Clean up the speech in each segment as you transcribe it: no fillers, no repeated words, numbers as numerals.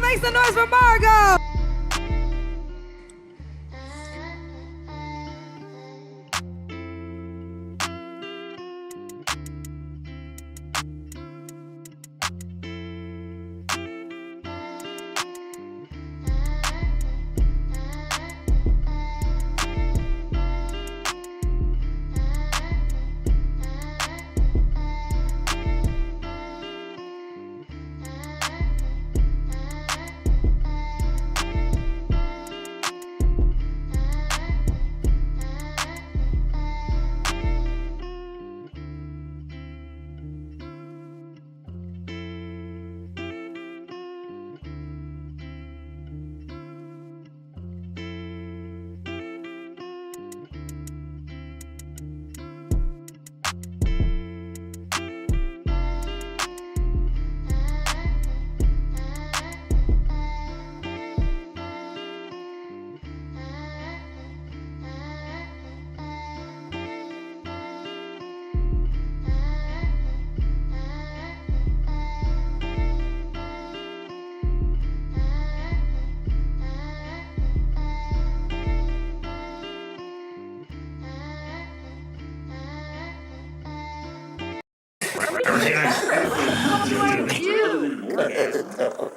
Make some noise for Margot!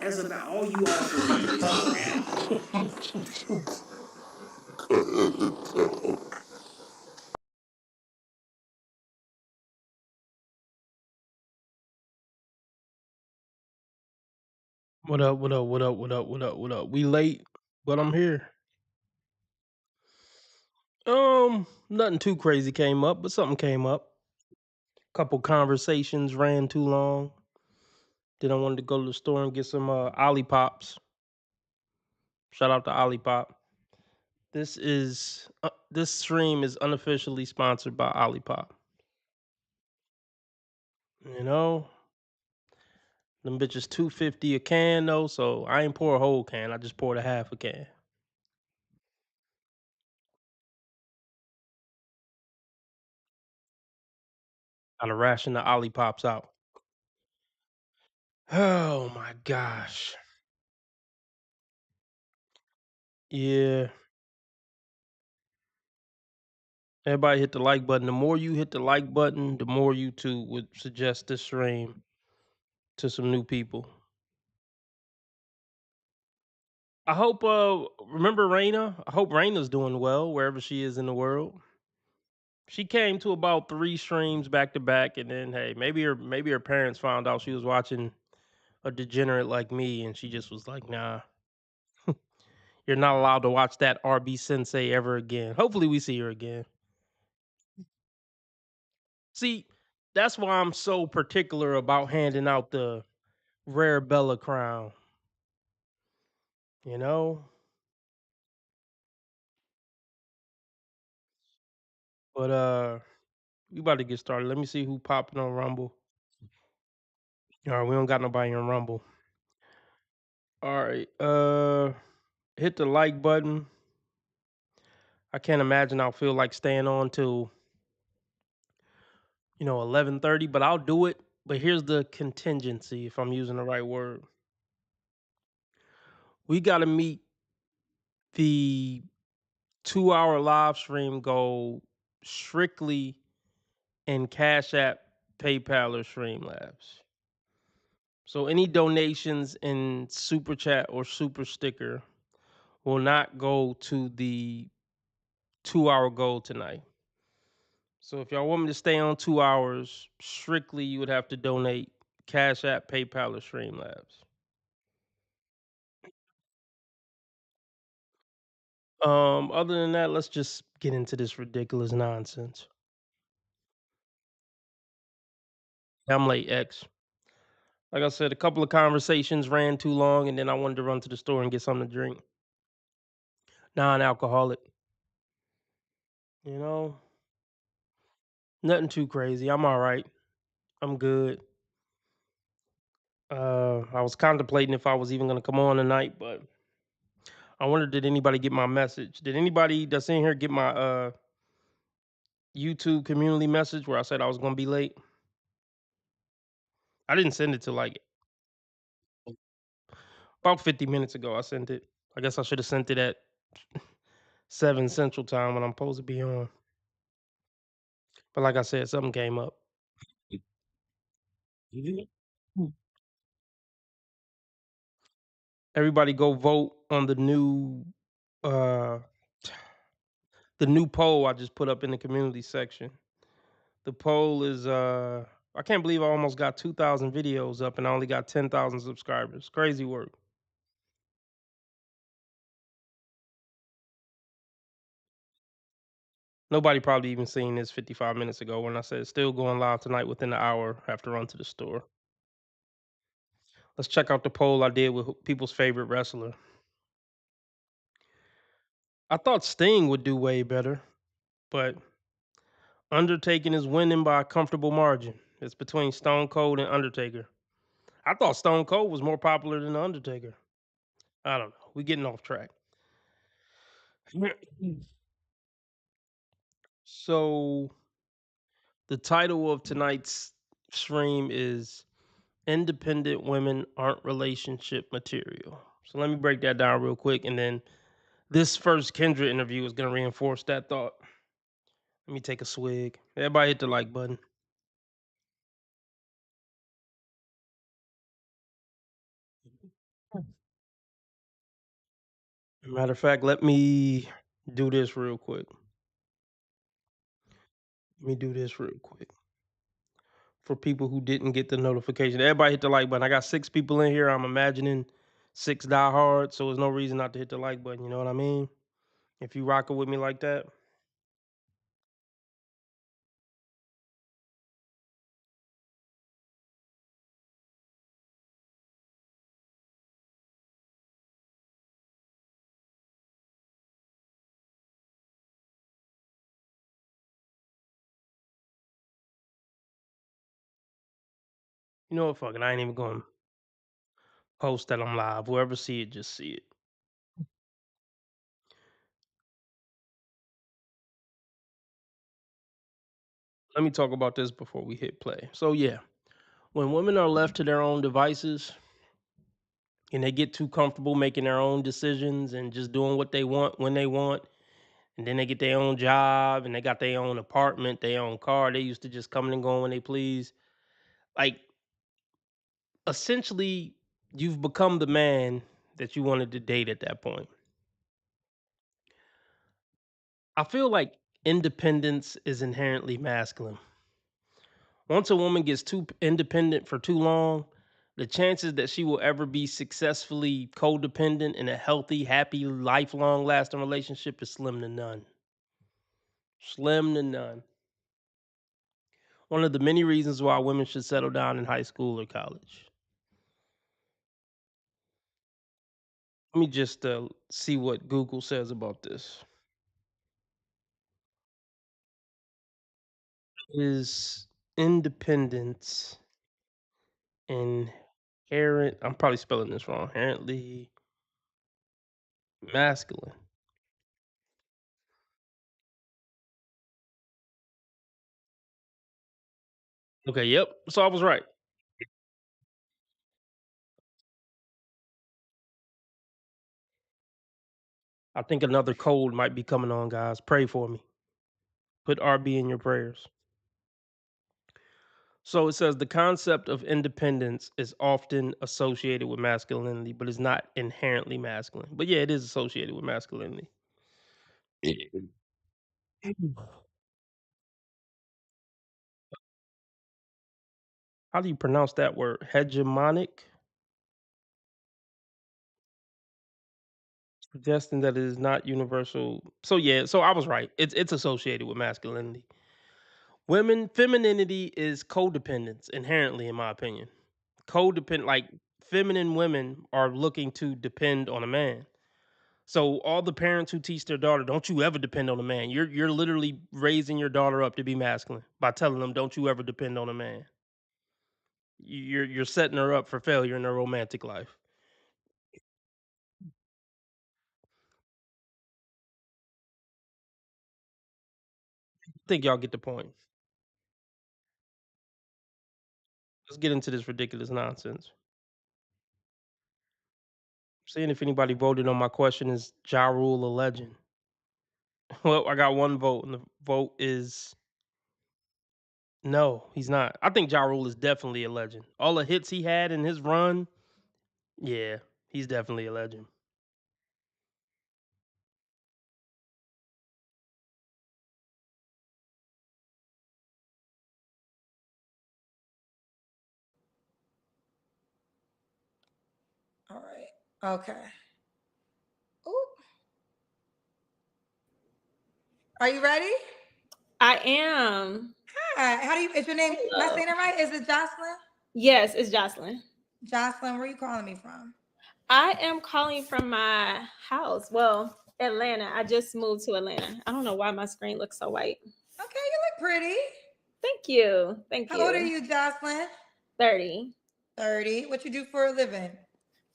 That's about all you offer me in this program. What up? What up? What up? What up? What up? What up? We late, but I'm here. Nothing too crazy came up, but something came up. Couple conversations ran too long. Then I wanted to go to the store and get some Ollipops. Shout out to Ollipop. This stream is unofficially sponsored by Ollipop. You know, them bitches $2.50 a can though, so I ain't pour a whole can. I just poured a half a can. Gotta ration the Ollipops out. Oh my gosh. Yeah. Everybody hit the like button. The more you hit the like button, the more YouTube would suggest this stream to some new people. I hope remember Raina? I hope Raina's doing well wherever she is in the world. She came to about 3 streams back to back, and then hey, maybe her parents found out she was watching a degenerate like me, and she just was like, nah, you're not allowed to watch that RB Sensei ever again. Hopefully we see her again. See, that's why I'm so particular about handing out the Rare Bella crown. You know? But we about to get started. Let me see who popping on Rumble. All right, we don't got nobody in Rumble. All right, hit the like button. I can't imagine I'll feel like staying on till 11:30, but I'll do it. But here's the contingency, if I'm using the right word. We got to meet the 2-hour live stream goal strictly in Cash App, PayPal, or Streamlabs. So any donations in Super Chat or Super Sticker will not go to the 2-hour goal tonight. So if y'all want me to stay on 2 hours, strictly you would have to donate Cash App, PayPal, or Streamlabs. Other than that, let's just get into this ridiculous nonsense. I'm late, X. Like I said, a couple of conversations ran too long, and then I wanted to run to the store and get something to drink. Non-alcoholic. You know, nothing too crazy. I'm all right. I'm good. I was contemplating if I was even gonna come on tonight, but I wonder, did anybody get my message? Did anybody that's in here get my YouTube community message where I said I was gonna be late? I didn't send it to like About 50 minutes ago, I sent it. I guess I should have sent it at 7 Central Time when I'm supposed to be on. But like I said, something came up. Everybody go vote on uh the new poll I just put up in the community section. The poll is I can't believe I almost got 2,000 videos up and I only got 10,000 subscribers. Crazy work. Nobody probably even seen this 55 minutes ago when I said still going live tonight within an hour. Have to run to the store. Let's check out the poll I did with people's favorite wrestler. I thought Sting would do way better, but Undertaking is winning by a comfortable margin. It's between Stone Cold and Undertaker. I thought Stone Cold was more popular than the Undertaker. I don't know. We're getting off track. So the title of tonight's stream is Independent Women Aren't Relationship Material. So let me break that down real quick, and then this first Kendra interview is going to reinforce that thought. Let me take a swig. Everybody hit the like button. Matter of fact, let me do this real quick. Let me do this real quick for people who didn't get the notification. Everybody hit the like button. I got 6 people in here. I'm imagining 6 die hard, so there's no reason not to hit the like button. You know what I mean? If you rocking with me like that. You know what? Fuck it. I ain't even going to post that I'm live. Whoever see it, just see it. Let me talk about this before we hit play. So yeah, when women are left to their own devices and they get too comfortable making their own decisions and just doing what they want when they want, and then they get their own job and they got their own apartment, their own car. They used to just come and go when they please. Like essentially, you've become the man that you wanted to date at that point. I feel like independence is inherently masculine. Once a woman gets too independent for too long, the chances that she will ever be successfully codependent in a healthy, happy, lifelong lasting relationship is slim to none. Slim to none. One of the many reasons why women should settle down in high school or college. Let me just see what Google says about this. Is independence inherent? I'm probably spelling this wrong. Inherently masculine. Okay, yep. So I was right. I think another cold might be coming on, guys. Pray for me. Put RB in your prayers. So it says the concept of independence is often associated with masculinity, but is not inherently masculine. But yeah, it is associated with masculinity. How do you pronounce that word? Hegemonic? Suggesting that it is not universal. So yeah, so I was right. It's associated with masculinity. Women femininity is codependence inherently, in my opinion. Codependent, like feminine women are looking to depend on a man. So all the parents who teach their daughter, don't you ever depend on a man. You're literally raising your daughter up to be masculine by telling them, don't you ever depend on a man. You're setting her up for failure in her romantic life. I think y'all get the point. Let's get into this ridiculous nonsense. Seeing if anybody voted on my question, is Ja Rule a legend? Well, I got one vote, and the vote is no, he's not. I think Ja Rule is definitely a legend. All the hits he had in his run, yeah, he's definitely a legend. All right. Okay. Ooh. Are you ready? I am. Hi. How do you? Is your name? Am I Hello. saying it right? Is it Jocelyn? Yes, it's Jocelyn. Jocelyn, where are you calling me from? I am calling from my house. Well, Atlanta. I just moved to Atlanta. I don't know why my screen looks so white. Okay, you look pretty. Thank you. Thank How you. old are you, Jocelyn? 30. 30. What you do for a living?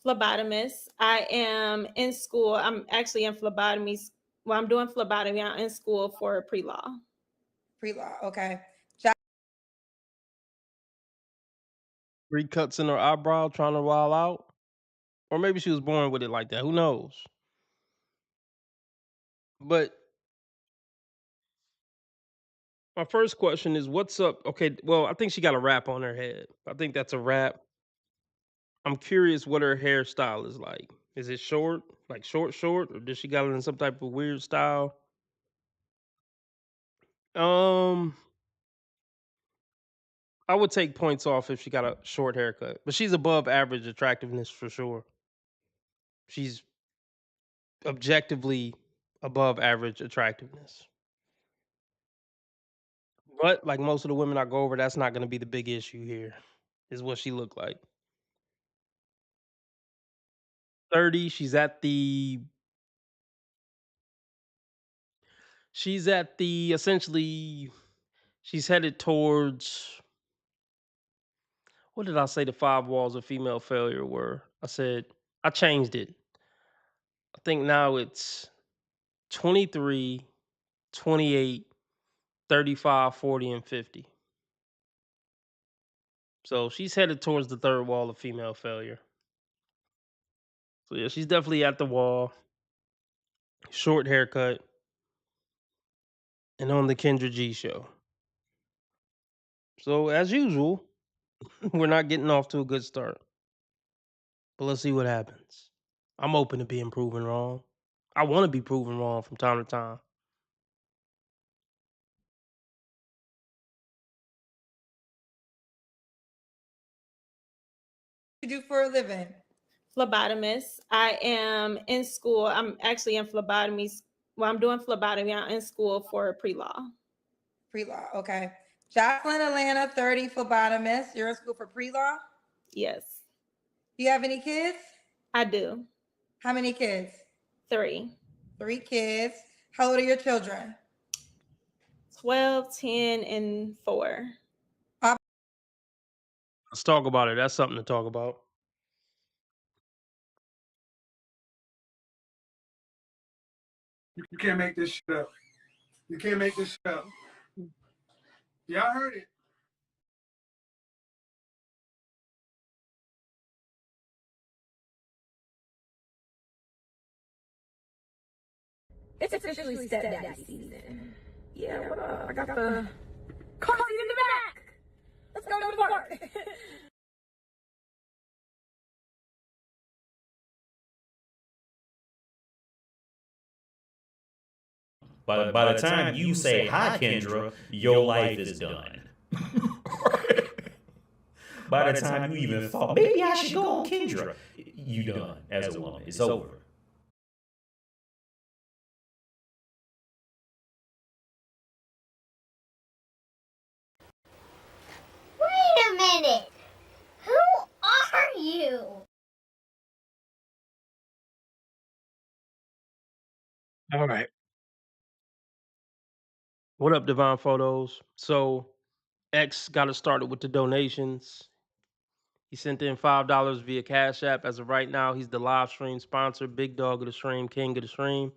Phlebotomist. I am in school. I'm actually in phlebotomy. Well, I'm doing phlebotomy. I'm in school for pre-law. Pre-law. Okay. Three cuts in her eyebrow, trying to wild out, or maybe she was born with it like that. Who knows? But my first question is, what's up? Okay, well, I think she got a wrap on her head. I think that's a wrap. I'm curious what her hairstyle is like. Is it short, like short, or does she got it in some type of weird style? Um, I would take points off if she got a short haircut, but she's above average attractiveness for sure. She's objectively above average attractiveness. But like most of the women I go over, that's not going to be the big issue here. Is what she looked like. 30. She's at the essentially. She's headed towards. What did I say? The five walls of female failure were. I said I changed it. I think now it's 23, 28, 35, 40, and 50. So she's headed towards the third wall of female failure. So yeah, she's definitely at the wall. Short haircut and on the Kendra G show. So as usual, we're not getting off to a good start. But let's see what happens. I'm open to being proven wrong. I want to be proven wrong from time to time. What you do for a living? Phlebotomist. I am in school. I'm actually in phlebotomy. Well, I'm doing phlebotomy. I'm in school for pre-law. Pre-law. Okay. Jocelyn, Atlanta, 30, phlebotomist. You're in school for pre-law? Yes, Do you have any kids? I do. How many kids? 3. 3 kids. How old are your children? 12, 10, and 4. Let's talk about it. That's something to talk about. You can't make this shit up. You can't make this shit up. Y'all heard it. It's officially stepdaddy season. Yeah, what up? I got the car seat in the back. Let's go to the park. But by the time you say hi, Kendra, your life is done. By the time you even thought, maybe I should go on Kendra, you done as a woman. It's over. Wait a minute. Who are you? All right. What up, Divine Photos? So X got us started with the donations. He sent in $5 via Cash App. As of right now, he's the live stream sponsor, big dog of the stream, king of the stream.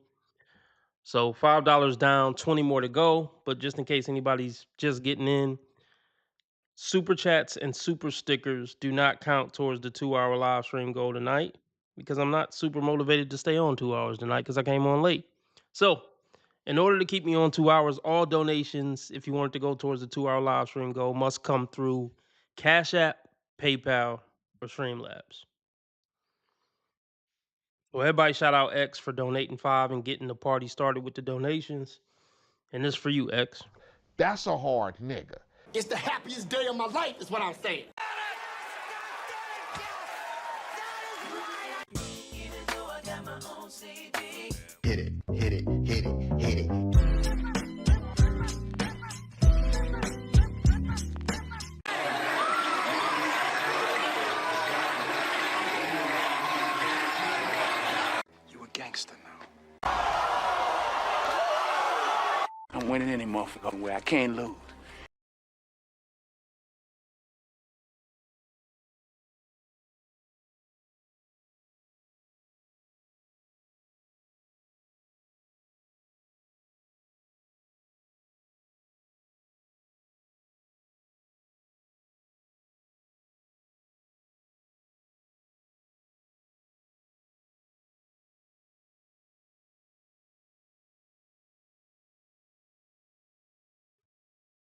So $5 down, 20 more to go. But just in case anybody's just getting in, super chats and super stickers do not count towards the 2-hour live stream goal tonight. because I'm not super motivated to stay on 2 hours tonight because I came on late. So, in order to keep me on 2 hours, all donations, if you want it to go towards the 2 hour live stream goal, must come through Cash App, PayPal, or Streamlabs. Well, everybody shout out X for donating $5 and getting the party started with the donations. And this for you, X. That's a hard nigga. It's the happiest day of my life, is what I'm saying. Hit it, hit it, hit it, hit it. You a gangster now. I'm winning any motherfucking way. I can't lose.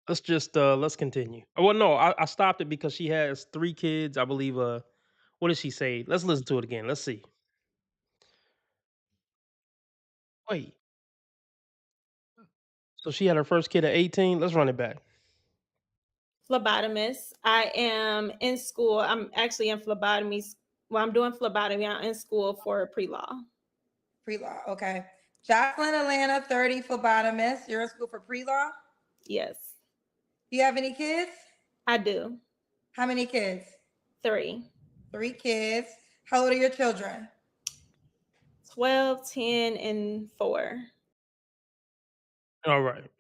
Let's just let's continue. Oh, well, no, I stopped it because she has 3 kids, I believe. What did she say? Let's listen to it again. Let's see. Wait, so she had her first kid at 18. Let's run it back. Phlebotomist. I am in school. I'm actually in phlebotomy. Well, I'm doing phlebotomy. I'm in school for pre-law. Pre-law, okay. Jocelyn Atlanta, 30, phlebotomist. You're in school for pre-law? Yes, Do you have any kids? I do. How many kids? 3. 3 kids. How old are your children? 12, 10, and 4. All right.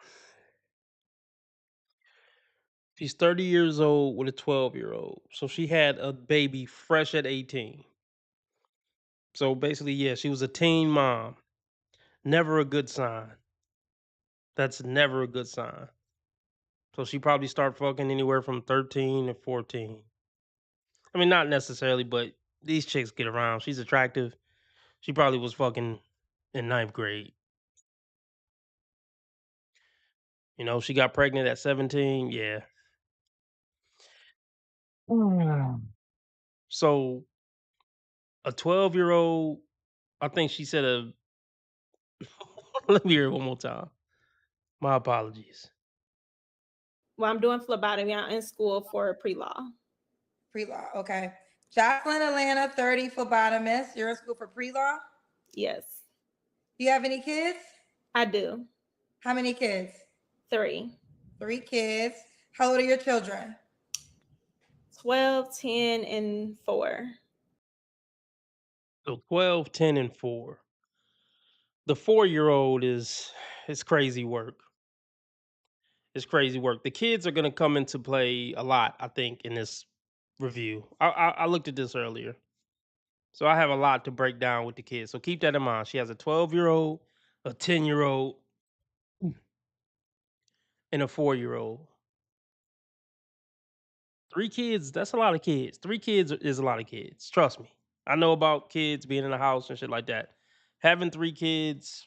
She's 30 years old with a 12-year-old. So she had a baby fresh at 18. So basically, yeah, she was a teen mom. Never a good sign. That's never a good sign. So she probably started fucking anywhere from 13 to 14. I mean, not necessarily, but these chicks get around. She's attractive. She probably was fucking in 9th grade. You know, she got pregnant at 17. Yeah. So a 12-year-old, I think she said a. Let me hear it one more time. My apologies. Well, I'm doing phlebotomy. I'm in school for pre-law. Pre-law, okay. Jocelyn Atlanta, 30, phlebotomist. You're in school for pre-law? Yes, Do you have any kids? I do. How many kids? 3. 3 kids. How old are your children? 12, 10, and 4. So 12, 10, and 4. The 4-year-old is crazy work. It's crazy work. The kids are going to come into play a lot, I think, in this review. I looked at this earlier. So I have a lot to break down with the kids. So keep that in mind. She has a 12-year-old, a 10-year-old, and a 4-year-old. 3 kids, that's a lot of kids. 3 kids is a lot of kids. Trust me. I know about kids being in the house and shit like that. Having 3 kids,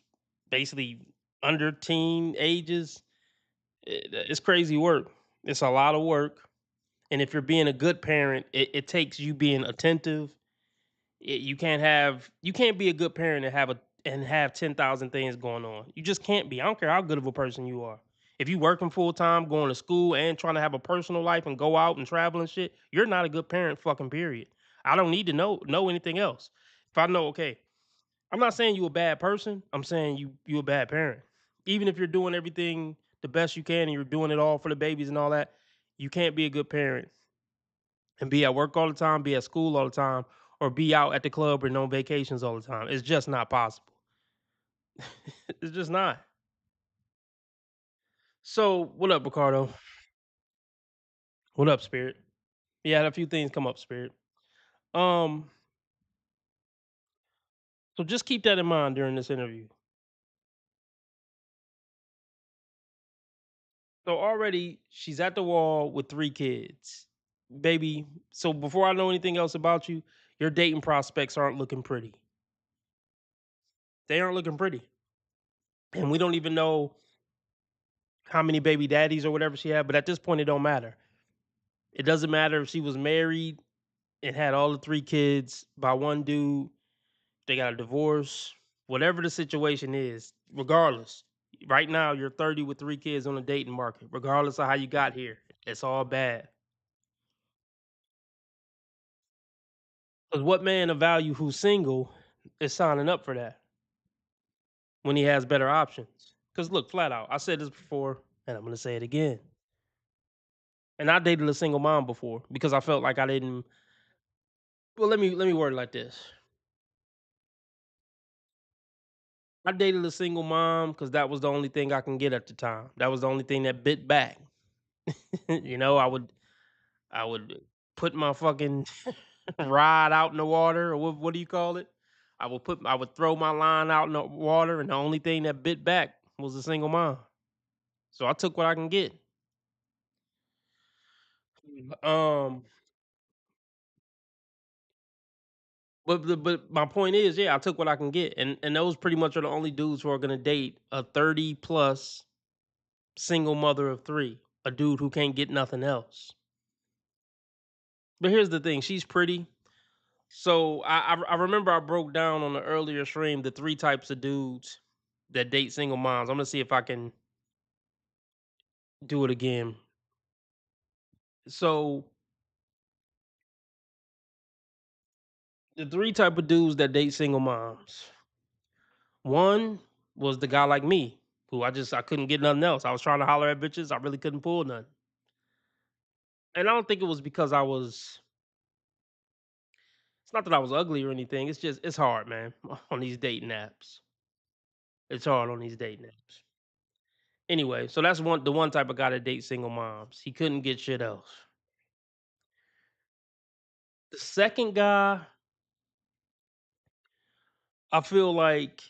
basically under teen ages, it's crazy work. It's a lot of work. And if you're being a good parent, it takes you being attentive. You can't be a good parent and have 10,000 things going on. You just can't be. I don't care how good of a person you are. If you working full time, going to school, and trying to have a personal life and go out and travel and shit, you're not a good parent. Fucking period. I don't need to know anything else. If I know, okay, I'm not saying you a bad person. I'm saying you a bad parent. Even if you're doing everything the best you can and you're doing it all for the babies and all that, you can't be a good parent and be at work all the time, be at school all the time, or be out at the club or on vacations all the time. It's just not possible. It's just not. So, what up, Ricardo? What up, Spirit? Yeah, I had a few things come up, Spirit. Um, so just keep that in mind during this interview. So already she's at the wall with 3 kids. Baby, so before I know anything else about you, your dating prospects aren't looking pretty. They aren't looking pretty. And we don't even know how many baby daddies or whatever she had, but at this point, it don't matter. It doesn't matter if she was married and had all the 3 kids by one dude, they got a divorce, whatever the situation is, regardless. Right now, you're 30 with 3 kids on the dating market, regardless of how you got here. It's all bad. Because what man of value who's single is signing up for that when he has better options? Because look, flat out, I said this before, and I'm going to say it again. And I dated a single mom before because I felt like I didn't. Well, let me word it like this. I dated a single mom because that was the only thing I can get at the time. That was the only thing that bit back. You know, I would put my fucking rod out in the water, or what do you call it? I would throw my line out in the water, and the only thing that bit back was a single mom. So I took what I can get. Um, but my point is, yeah, I took what I can get, and those pretty much are the only dudes who are gonna date a 30 plus single mother of 3, a dude who can't get nothing else. But here's the thing, she's pretty. So I remember I broke down on the earlier stream the 3 types of dudes that date single moms. I'm gonna see if I can do it again. So the 3 type of dudes that date single moms. One was the guy like me, who I couldn't get nothing else. I was trying to holler at bitches, I really couldn't pull nothing. And I don't think it was because it's not that I was ugly or anything. It's just it's hard, man, on these dating apps. It's hard on these dating apps. Anyway, so that's the one type of guy that dates single moms. He couldn't get shit else. The second guy, I feel like,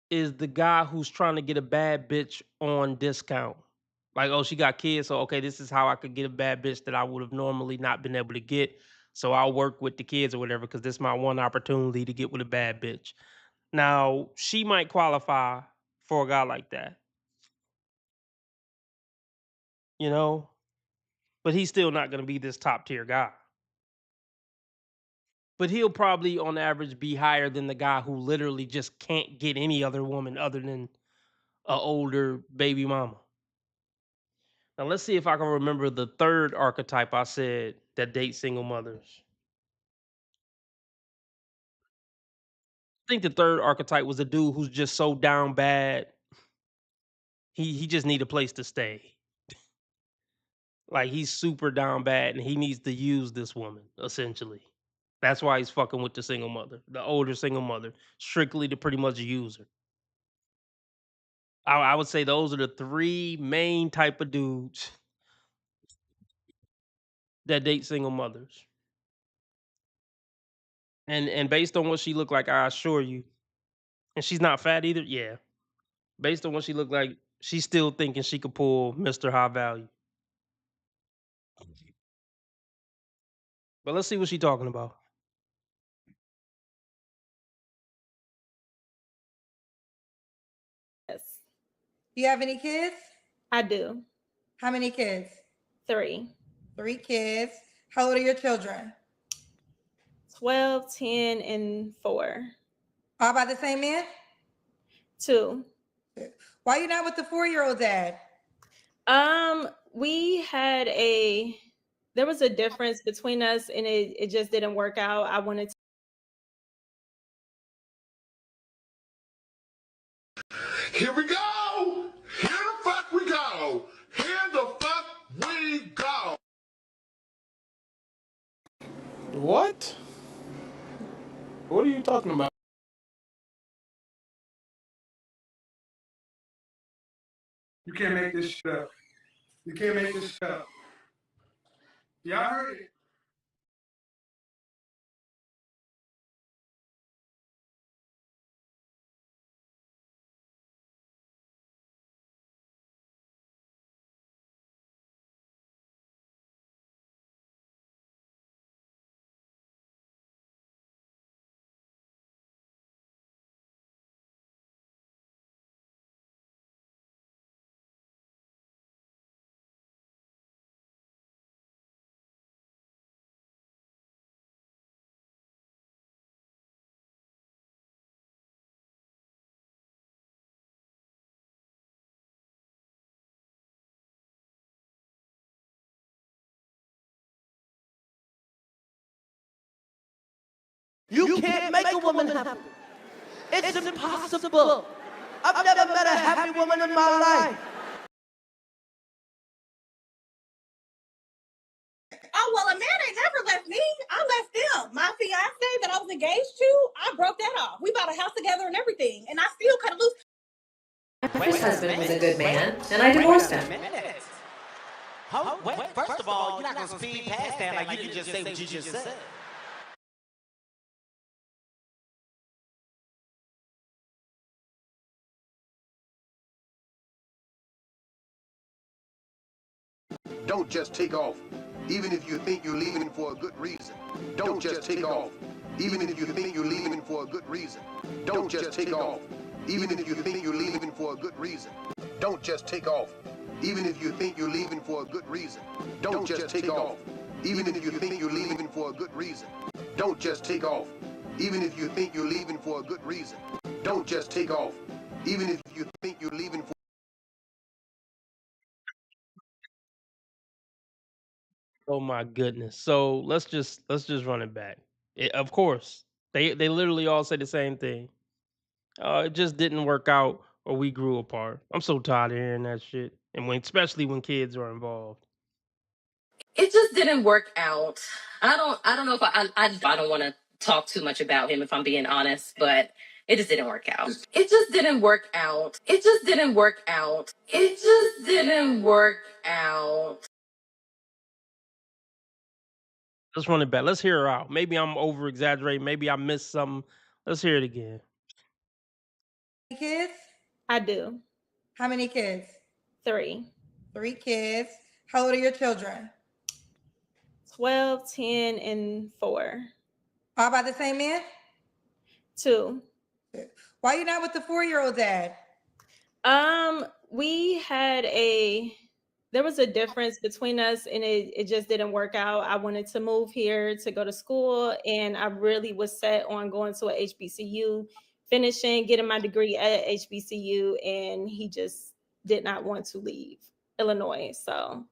is the guy who's trying to get a bad bitch on discount. Like, oh, she got kids, so okay, this is how I could get a bad bitch that I would have normally not been able to get. So I'll work with the kids or whatever, because this is my one opportunity to get with a bad bitch. Now, she might qualify for a guy like that, you know, but he's still not going to be this top tier guy. But he'll probably, on average, be higher than the guy who literally just can't get any other woman other than a older baby mama. Now let's see if I can remember the third archetype I said that dates single mothers. I think the third archetype was a dude who's just so down bad. He just need a place to stay. Like, he's super down bad and he needs to use this woman, essentially. That's why he's fucking with the single mother, the older single mother, strictly to pretty much use her. I would say those are the 3 main type of dudes that date single mothers. And based on what she looked like, I assure you, and she's not fat either. Yeah, based on what she looked like, she's still thinking she could pull Mr. High Value. But let's see what she's talking about. Yes, You have any kids? I do. How many kids? 3. 3 kids. How old are your children? 12, 10, and 4. All by the same man? 2. Why you not with the 4-year-old dad? There was a difference between us, and it just didn't work out. I wanted to. Here we go! Here the fuck we go! Here the fuck we go! What? What are you talking about? You can't make this shit up. You can't make this shit up. Y'all heard it. You can't make a woman happy. It's impossible. I've never met a happy woman in my life. Oh, well, a man ain't never left me. I left them. My fiance that I was engaged to, I broke that off. We bought a house together and everything, and I still cut it loose. My first husband was a good man, and I divorced him. First of all, you're not going to speed past that like you didn't just say what you just said. Don't just take off, even if you think you're leaving for a good reason. Don't just take off, even if you think you're leaving for a good reason. Don't just take off, even if you think you're leaving for a good reason. Don't just take off, even if you think you're leaving for a good reason. Don't just take off, even if you think you're leaving for a good reason. Don't just take off, even if you think you're leaving for a good reason. Don't just take off, even if you think you're leaving for Oh my goodness. So let's just run it back. Of course, they literally all say the same thing. It just didn't work out, or we grew apart. I'm so tired of hearing that shit, and especially when kids are involved. It just didn't work out. I don't know if I don't want to talk too much about him if I'm being honest, but it just didn't work out. It just didn't work out. It just didn't work out. It just didn't work out. Let's run it back. Let's hear her out. Maybe I'm over exaggerating. Maybe I missed something. Let's hear it again. Kids? I do. How many kids? 3. 3 kids. How old are your children? 12, 10, and 4. All by the same man? 2. Why you not with the 4-year-old dad? There was a difference between us, and it just didn't work out. I wanted to move here to go to school, and I really was set on going to a HBCU, finishing, getting my degree at HBCU, and he just did not want to leave Illinois. So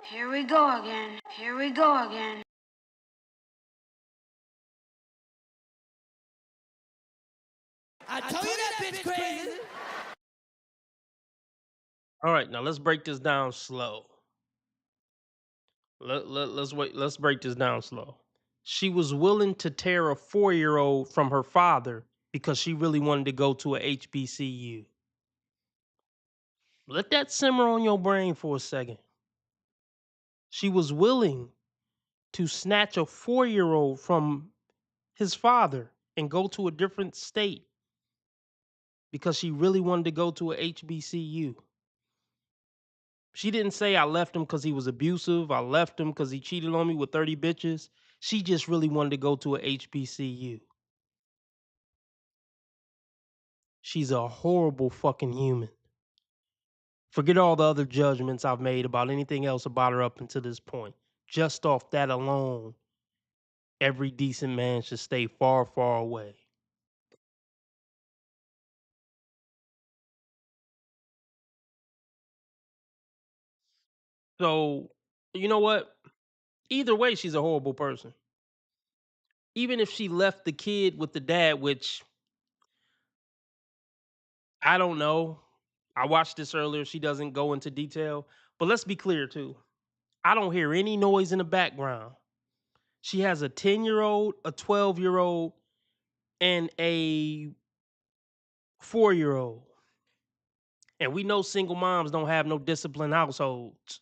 Here we go again. Here we go again. I told you that bitch crazy. All right, now let's break this down slow. Let's break this down slow. She was willing to tear a 4-year-old from her father because she really wanted to go to a HBCU. Let that simmer on your brain for a second. She was willing to snatch a 4-year-old from his father and go to a different state because she really wanted to go to a HBCU. She didn't say I left him because he was abusive. I left him because he cheated on me with 30 bitches. She just really wanted to go to a HBCU. She's a horrible fucking human. Forget all the other judgments I've made about anything else about her up until this point. Just off that alone, every decent man should stay far, far away. So, you know what? Either way, she's a horrible person. Even if she left the kid with the dad, which I don't know. I watched this earlier. She doesn't go into detail. But let's be clear, too. I don't hear any noise in the background. She has a 10-year-old, a 12-year-old, and a 4-year-old. And we know single moms don't have no disciplined households.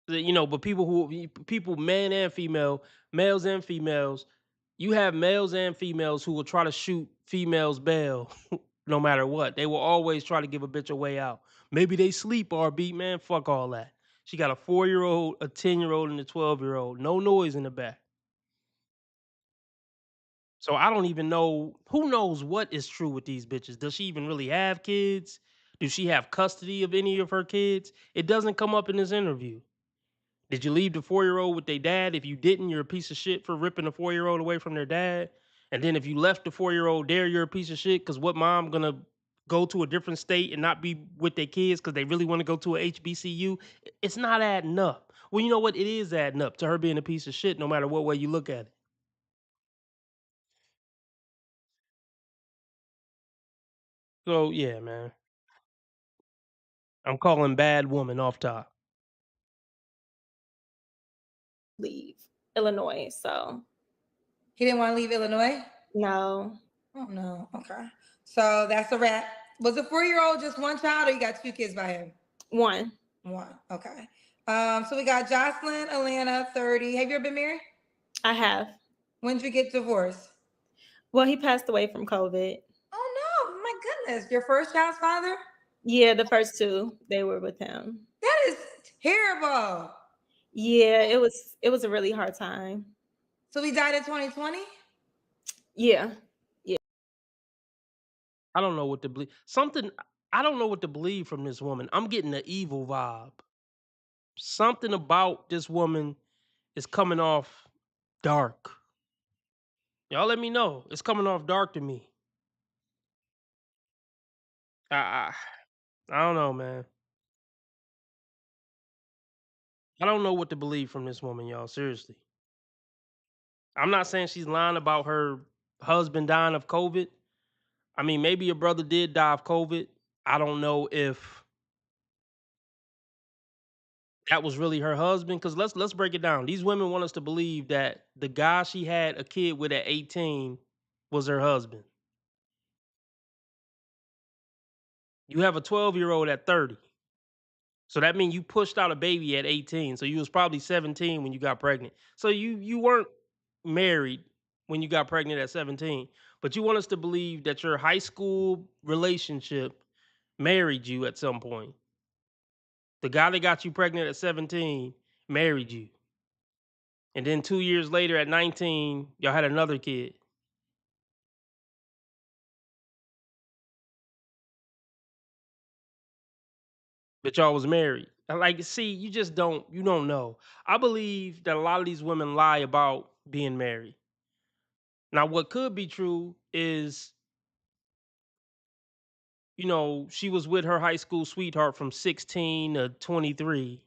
But people, men and female, males and females, you have males and females who will try to shoot females bail no matter what. They will always try to give a bitch a way out. Maybe they sleep, RB, man. Fuck all that. She got a 4-year-old, a 10-year-old, and a 12-year-old. No noise in the back. So I don't even know. Who knows what is true with these bitches? Does she even really have kids? Does she have custody of any of her kids? It doesn't come up in this interview. Did you leave the 4-year-old with their dad? If you didn't, you're a piece of shit for ripping the 4-year-old away from their dad. And then if you left the 4-year-old there, you're a piece of shit. Because what mom gonna go to a different state and not be with their kids because they really want to go to a HBCU, it's not adding up. Well, you know what? It is adding up to her being a piece of shit no matter what way you look at it. So, yeah, man. I'm calling bad woman off top. Leave Illinois. So He didn't want to leave Illinois? no. Oh, no. Okay. So that's a wrap. Was the 4-year-old just one child or you got 2 kids by him? One. One. Okay. So we got Jocelyn, Atlanta, 30. Have you ever been married? I have. When did you get divorced? Well, he passed away from COVID. Oh, no. My goodness. Your first child's father? Yeah, the first 2, they were with him. That is terrible. Yeah, it was a really hard time. So he died in 2020? Yeah. I don't know what to believe. I don't know what to believe from this woman. I'm getting an evil vibe. Something about this woman is coming off dark. Y'all let me know. It's coming off dark to me. I don't know, man. I don't know what to believe from this woman, y'all. Seriously. I'm not saying she's lying about her husband dying of COVID. I mean, maybe your brother did die of COVID. I don't know if that was really her husband. Because let's break it down. These women want us to believe that the guy she had a kid with at 18 was her husband. You have a 12-year-old at 30. So that means you pushed out a baby at 18. So you was probably 17 when you got pregnant. So you weren't married when you got pregnant at 17. But you want us to believe that your high school relationship married you at some point. The guy that got you pregnant at 17 married you. And then 2 years later at 19, y'all had another kid. But y'all was married. Like, see, you don't know. I believe that a lot of these women lie about being married. Now, what could be true is, she was with her high school sweetheart from 16 to 23,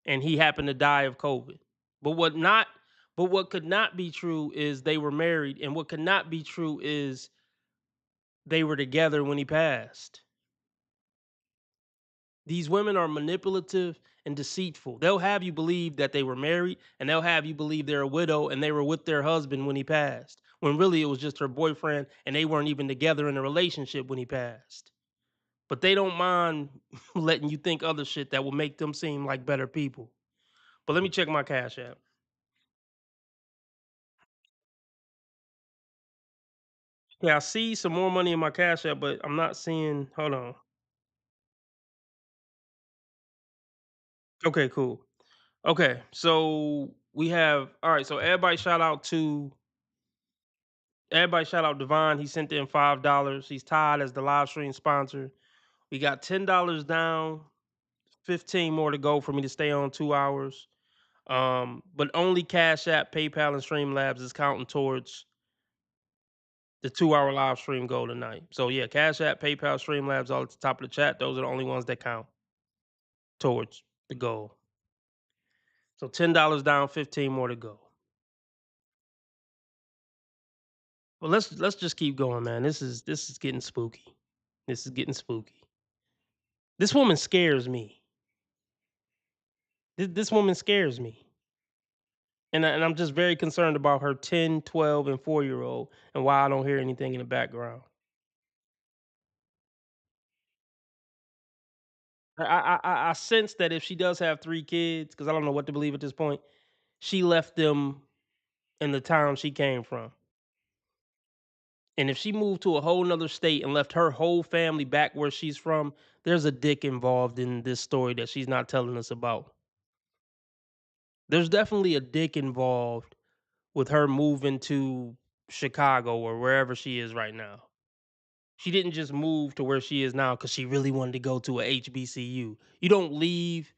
and he happened to die of COVID. But what could not be true is they were married, and what could not be true is they were together when he passed. These women are manipulative and deceitful. They'll have you believe that they were married, and they'll have you believe they're a widow and they were with their husband when he passed, when really it was just her boyfriend and they weren't even together in a relationship when he passed. But they don't mind letting you think other shit that will make them seem like better people. But let me check my Cash App. Yeah, I see some more money in my Cash App, but I'm not seeing. Hold on. Okay, cool. Okay, so we have. All right, so everybody shout out Devon. He sent in $5. He's tied as the live stream sponsor. We got $10 down, 15 more to go for me to stay on 2 hours. But only Cash App, PayPal, and Streamlabs is counting towards the 2-hour live stream goal tonight. So yeah, Cash App, PayPal, Streamlabs, all at the top of the chat. Those are the only ones that count towards the goal. So $10 down, 15 more to go. Well, let's just keep going, man. This is getting spooky. This is getting spooky. This woman scares me. This woman scares me. And I'm just very concerned about her 10, 12, and 4-year-old and why I don't hear anything in the background. I sense that if she does have 3 kids, because I don't know what to believe at this point, she left them in the town she came from. And if she moved to a whole nother state and left her whole family back where she's from, there's a dick involved in this story that she's not telling us about. There's definitely a dick involved with her moving to Chicago or wherever she is right now. She didn't just move to where she is now because she really wanted to go to a HBCU. You don't leave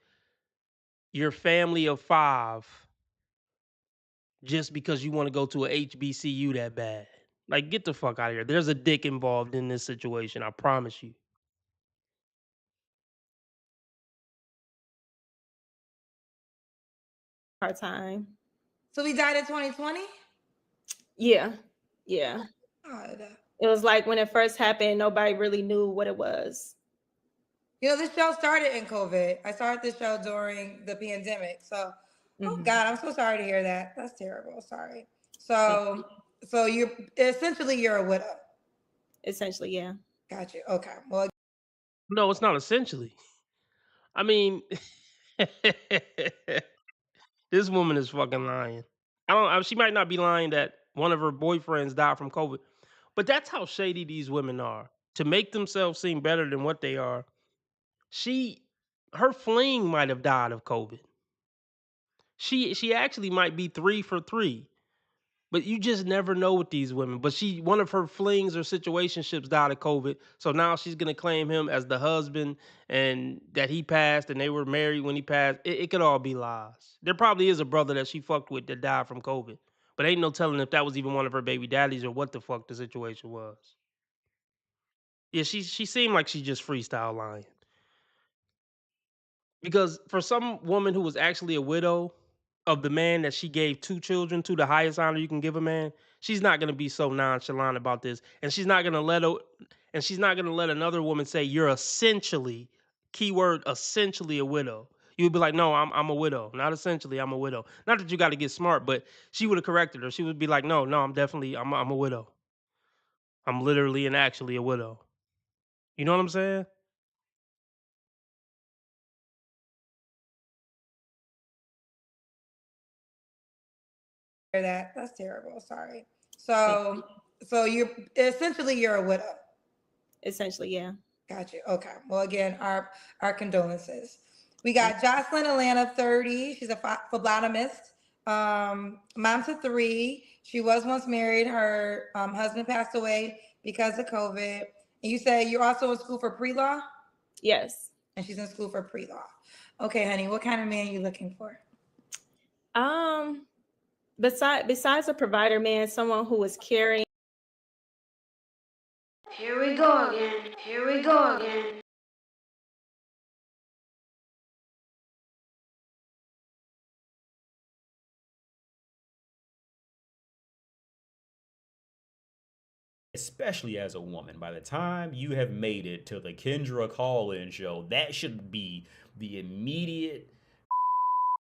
your family of 5 just because you want to go to a HBCU that bad. Like, get the fuck out of here. There's a dick involved in this situation. I promise you. Part time. So he died in 2020? Yeah. Yeah. God. It was like when it first happened, nobody really knew what it was. You know, this show started in COVID. I started this show during the pandemic. So, oh God, I'm so sorry to hear that. That's terrible. Sorry. So you're a widow. Essentially, yeah. Got you. Okay. Well, No, it's not essentially. I mean, this woman is fucking lying. She might not be lying that one of her boyfriends died from COVID, but that's how shady these women are. To make themselves seem better than what they are, her fling might have died of COVID. She actually might be 3 for 3. But you just never know with these women. But one of her flings or situationships died of COVID. So now she's gonna claim him as the husband and that he passed and they were married when he passed. It could all be lies. There probably is a brother that she fucked with that died from COVID. But ain't no telling if that was even one of her baby daddies or what the fuck the situation was. Yeah, she seemed like she just freestyle lying. Because for some woman who was actually a widow of the man that she gave 2 children to, the highest honor you can give a man, she's not gonna be so nonchalant about this, and she's not gonna let another woman say you're essentially, keyword essentially, a widow. You would be like, no, I'm a widow, not essentially, I'm a widow. Not that you got to get smart, but she would have corrected her. She would be like, no, I'm a widow. I'm literally and actually a widow. You know what I'm saying? that's terrible. Sorry. So you're a widow. Essentially, yeah. Got you. Okay. Well, again, our condolences. We got Jocelyn Atlanta, 30. She's a phlebotomist. Mom to 3. She was once married. Her husband passed away because of COVID. And you say you're also in school for pre-law? Yes. And she's in school for pre-law. Okay, honey. What kind of man are you looking for? Besides a provider man, someone who is caring. Here we go again. Here we go again. Especially as a woman, by the time you have made it to the Kendra call-in show, that should be the immediate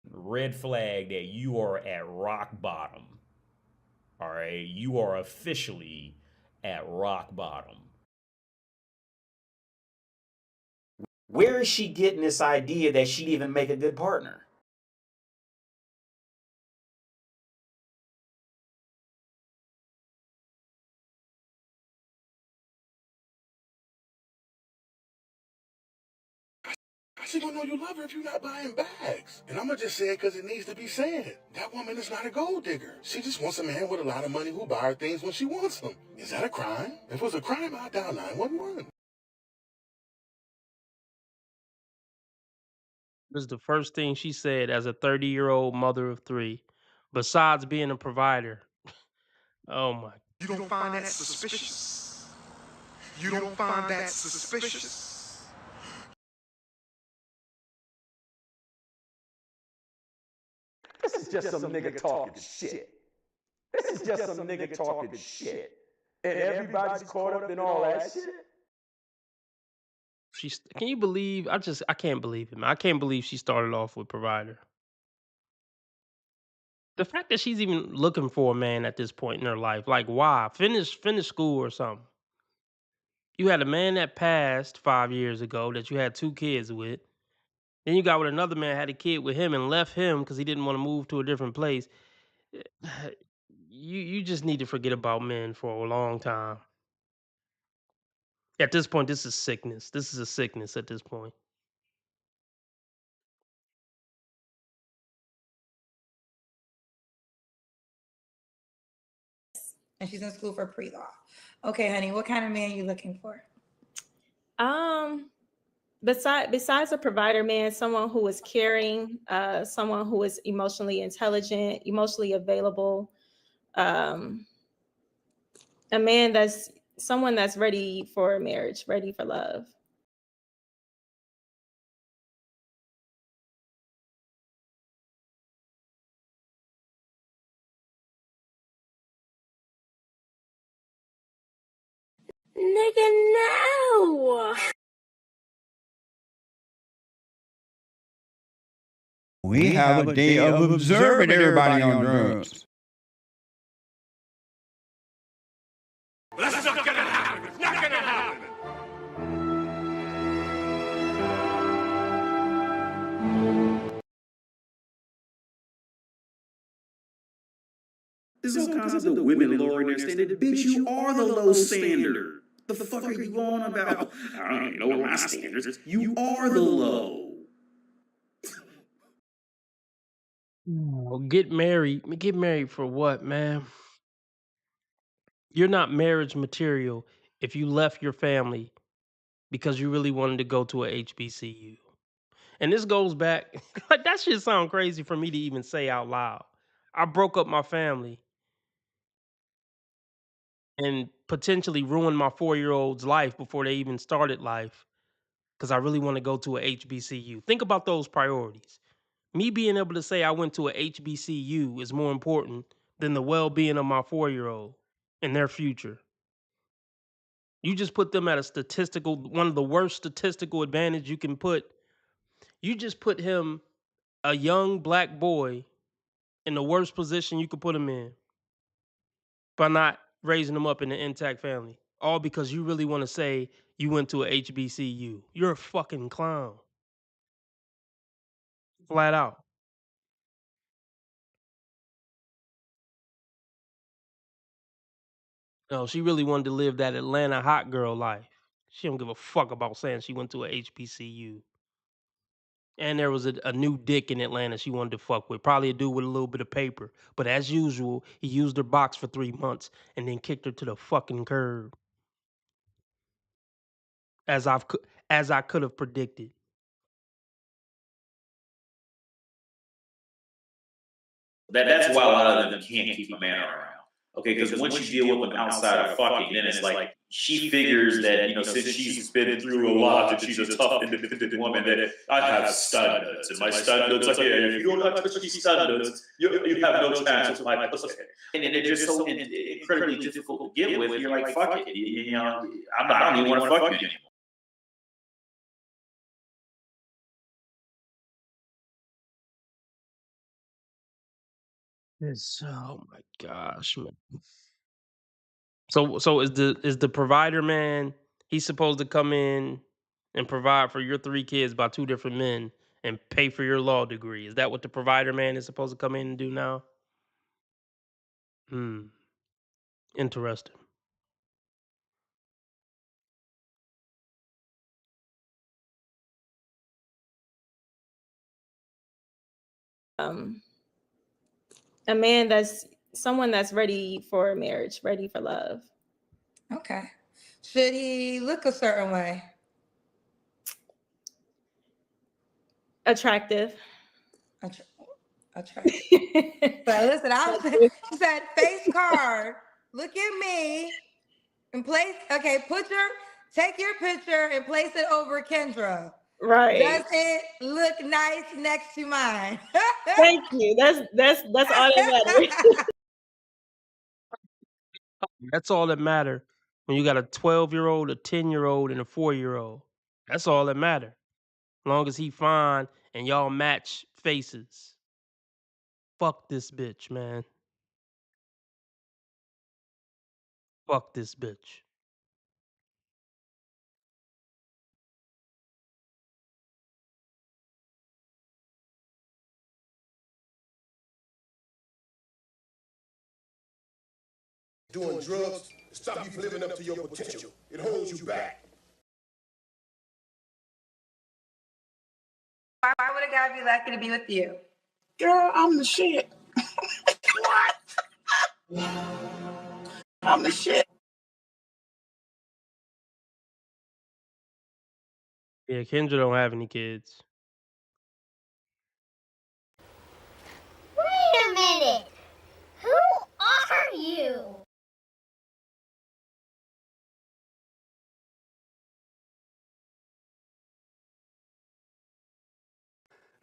red flag that you are at rock bottom. All right, you are officially at rock bottom. Where is she getting this idea that she'd even make a good partner? How's she gonna know you love her if you're not buying bags? And I'm gonna just say it because it needs to be said. That woman is not a gold digger. She just wants a man with a lot of money who buy her things when she wants them. Is that a crime? If it was a crime, I'd dial 911. This is the first thing she said as a 30-year-old mother of 3, besides being a provider. Oh my. You don't find that suspicious? You don't find that suspicious? This is just some nigga talking shit. This is just some nigga talking shit. And everybody's caught up in all that shit. Can you believe? I can't believe it, man. I can't believe she started off with provider. The fact that she's even looking for a man at this point in her life, like why? Finish school or something. You had a man that passed 5 years ago that you had 2 kids with. Then you got with another man, had a kid with him and left him because he didn't want to move to a different place. You just need to forget about men for a long time. At this point, this is sickness. This is a sickness at this point. And she's in school for pre-law. Okay, honey. What kind of man are you looking for? Besides a provider man, someone who is caring, someone who is emotionally intelligent, emotionally available, and A man that's someone that's ready for marriage, ready for love. Nigga, no! We have a day of observing everybody on drugs. That's not gonna happen. It's not gonna happen. There's all kinds of women lowering their standard. Bitch, you are the low standard. The fuck are you on about? I don't know my standards. You are the low. Well, get married. Get married for what, man? You're not marriage material if you left your family because you really wanted to go to a HBCU. And this goes back, like that shit sound crazy for me to even say out loud. I broke up my family and potentially ruined my 4-year-old's life before they even started life because I really want to go to a HBCU. Think about those priorities. Me being able to say I went to a HBCU is more important than the well-being of my 4-year-old and their future. You just put them at a statistical, one of the worst statistical advantage you can put. You just put him, a young black boy, in the worst position you could put him in by not raising him up in an intact family. All because you really want to say you went to a HBCU. You're a fucking clown. Flat out. No, she really wanted to live that Atlanta hot girl life. She don't give a fuck about saying she went to a HBCU. And there was a new dick in Atlanta she wanted to fuck with. Probably a dude with a little bit of paper. But as usual, he used her box for 3 months and then kicked her to the fucking curb. As I could have predicted. That's why a lot of them can't keep a man around. Okay, because once you deal with them outside of fucking, then it's like she figures that, since she's been through a lot, that she's a tough, independent woman, that I have standards, and my standards, like, yeah, if you don't have touch these standards, you have no chance with my pussy. And they're just so incredibly difficult to get with. You're like, fuck it, I don't even want to fuck you anymore. Oh my gosh, man. So is the provider man, he's supposed to come in and provide for your 3 kids by 2 different men and pay for your law degree. Is that what the provider man is supposed to come in and do now? Interesting. A man that's someone that's ready for marriage, ready for love. Okay. Should he look a certain way? Attractive. Attractive. But listen, she said face card. Look at me and place. Okay, take your picture and place it over Kendra. Right. Does it look nice next to mine? Thank you. That's all that matters. That's all that matter when you got a 12-year-old, a 10-year-old, and a 4-year-old. That's all that matter. Long as he fine and y'all match faces. Fuck this bitch, man. Fuck this bitch. Doing drugs stop you from living up to your potential. It holds you back. Why would a guy be lucky to be with you? Girl, I'm the shit. What? I'm the shit. Yeah, Kendra don't have any kids. Wait a minute. Who are you?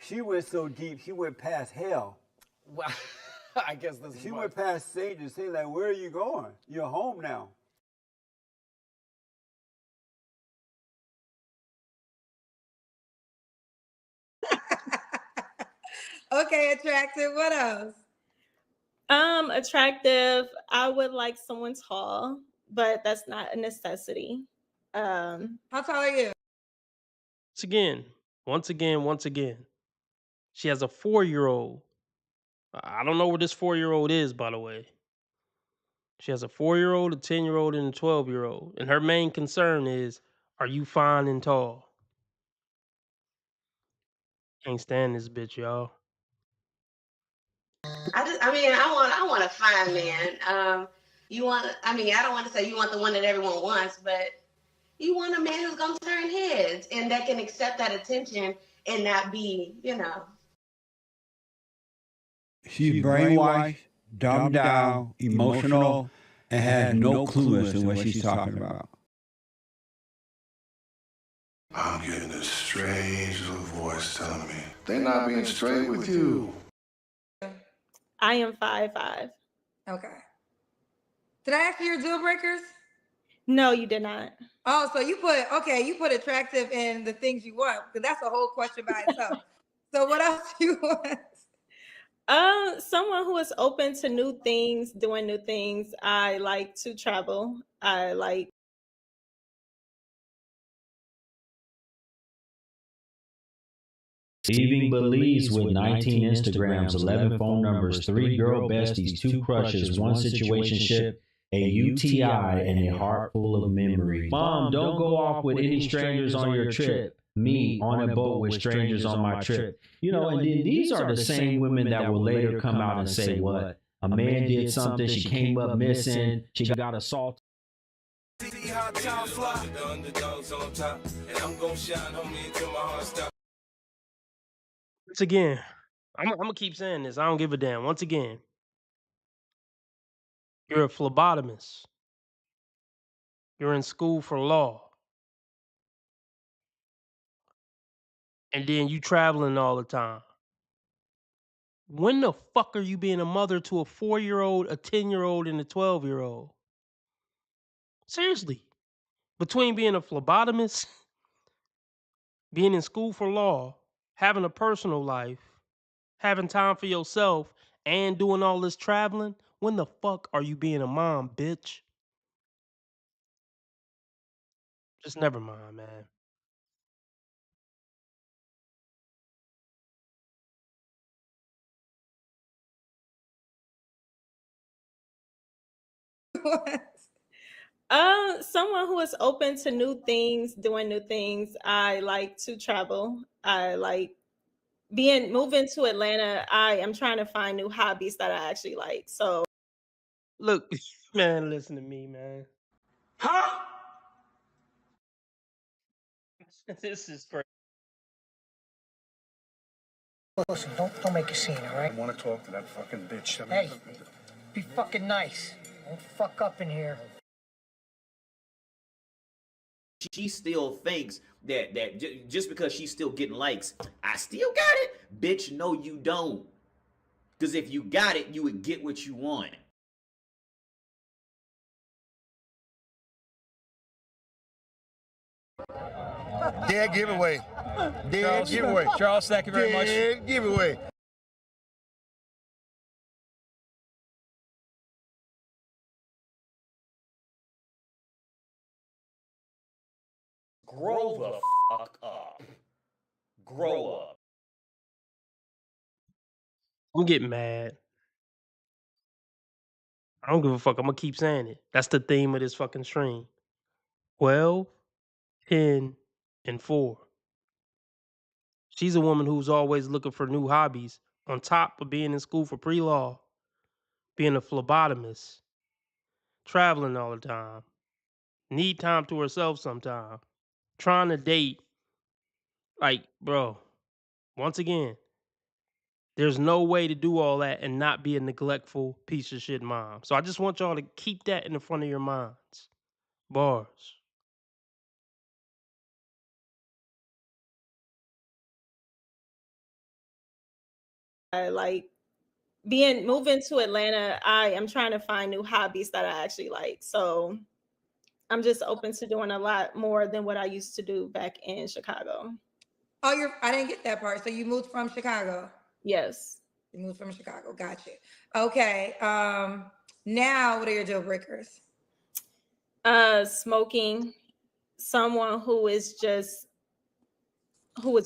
She went so deep, she went past hell. Well, I guess this is She what- went past Satan and saying, like, where are you going? You're home now. Okay, attractive. What else? Attractive. I would like someone tall, but that's not a necessity. How tall are you? Once again. She has a 4-year-old. I don't know where this 4-year-old is, by the way. She has a 4-year-old, a 10-year-old, and a 12-year-old. And her main concern is, are you fine and tall? Can't stand this bitch, y'all. I want a fine man. I don't want to say you want the one that everyone wants, but you want a man who's gonna turn heads and that can accept that attention and not be, She's brainwashed, dumbed down, emotional, and has no clue as to what she's talking about. I'm getting a strange little voice telling me they're not being straight with you. I am 5'5". Okay. Did I ask you your deal breakers? No, you did not. Oh, so you put attractive in the things you want, because that's a whole question by itself. So what else do you want? Someone who is open to new things, doing new things. I like to travel. I like Leaving Belize with 19 Instagrams, 11 phone numbers, 3 girl besties, 2 crushes, 1 situationship, a UTI, and a heart full of memories. Mom, don't go off with any strangers on your trip. Me on a boat with strangers on my trip. You know, and then these are the same women that will later come out and say, what? A man did something, she came up missing, she got assaulted. See how time fly. The underdogs on top, and I'm gonna shine, homie, until my heart stops. Once again, I'm gonna keep saying this. I don't give a damn. Once again, you're a phlebotomist. You're in school for law. And then you traveling all the time. When the fuck are you being a mother to a 4-year-old, a 10-year-old, and a 12-year-old? Seriously. Between being a phlebotomist, being in school for law, having a personal life, having time for yourself, and doing all this traveling, when the fuck are you being a mom, bitch? Just never mind, man. someone who is open to new things, doing new things. I like to travel. I like moving to Atlanta. I am trying to find new hobbies that I actually like. So Look, man, listen to me, man. Huh? This is crazy. Listen, don't make a scene, all right? I want to talk to that fucking bitch. Hey, be fucking nice. Don't fuck up in here. She still thinks that just because she's still getting likes, I still got it. Bitch, no, you don't. Because if you got it, you would get what you want. Dead giveaway. Dead giveaway. Charles, thank you very much. Dead giveaway. Grow the fuck up. Grow up. I'm getting mad. I don't give a fuck. I'm gonna keep saying it. That's the theme of this fucking stream. 12, 10, and 4. She's a woman who's always looking for new hobbies on top of being in school for pre-law, being a phlebotomist, traveling all the time, need time to herself sometime, trying to date. Like, bro, once again, there's no way to do all that and not be a neglectful piece of shit mom. So I just want y'all to keep that in the front of your minds. Bars. like moving to Atlanta, I am trying to find new hobbies that I actually like. So I'm just open to doing a lot more than what I used to do back in Chicago. Oh, I didn't get that part. So you moved from Chicago? Yes. You moved from Chicago. Got you. Okay. Now what are your deal breakers? Smoking, someone who is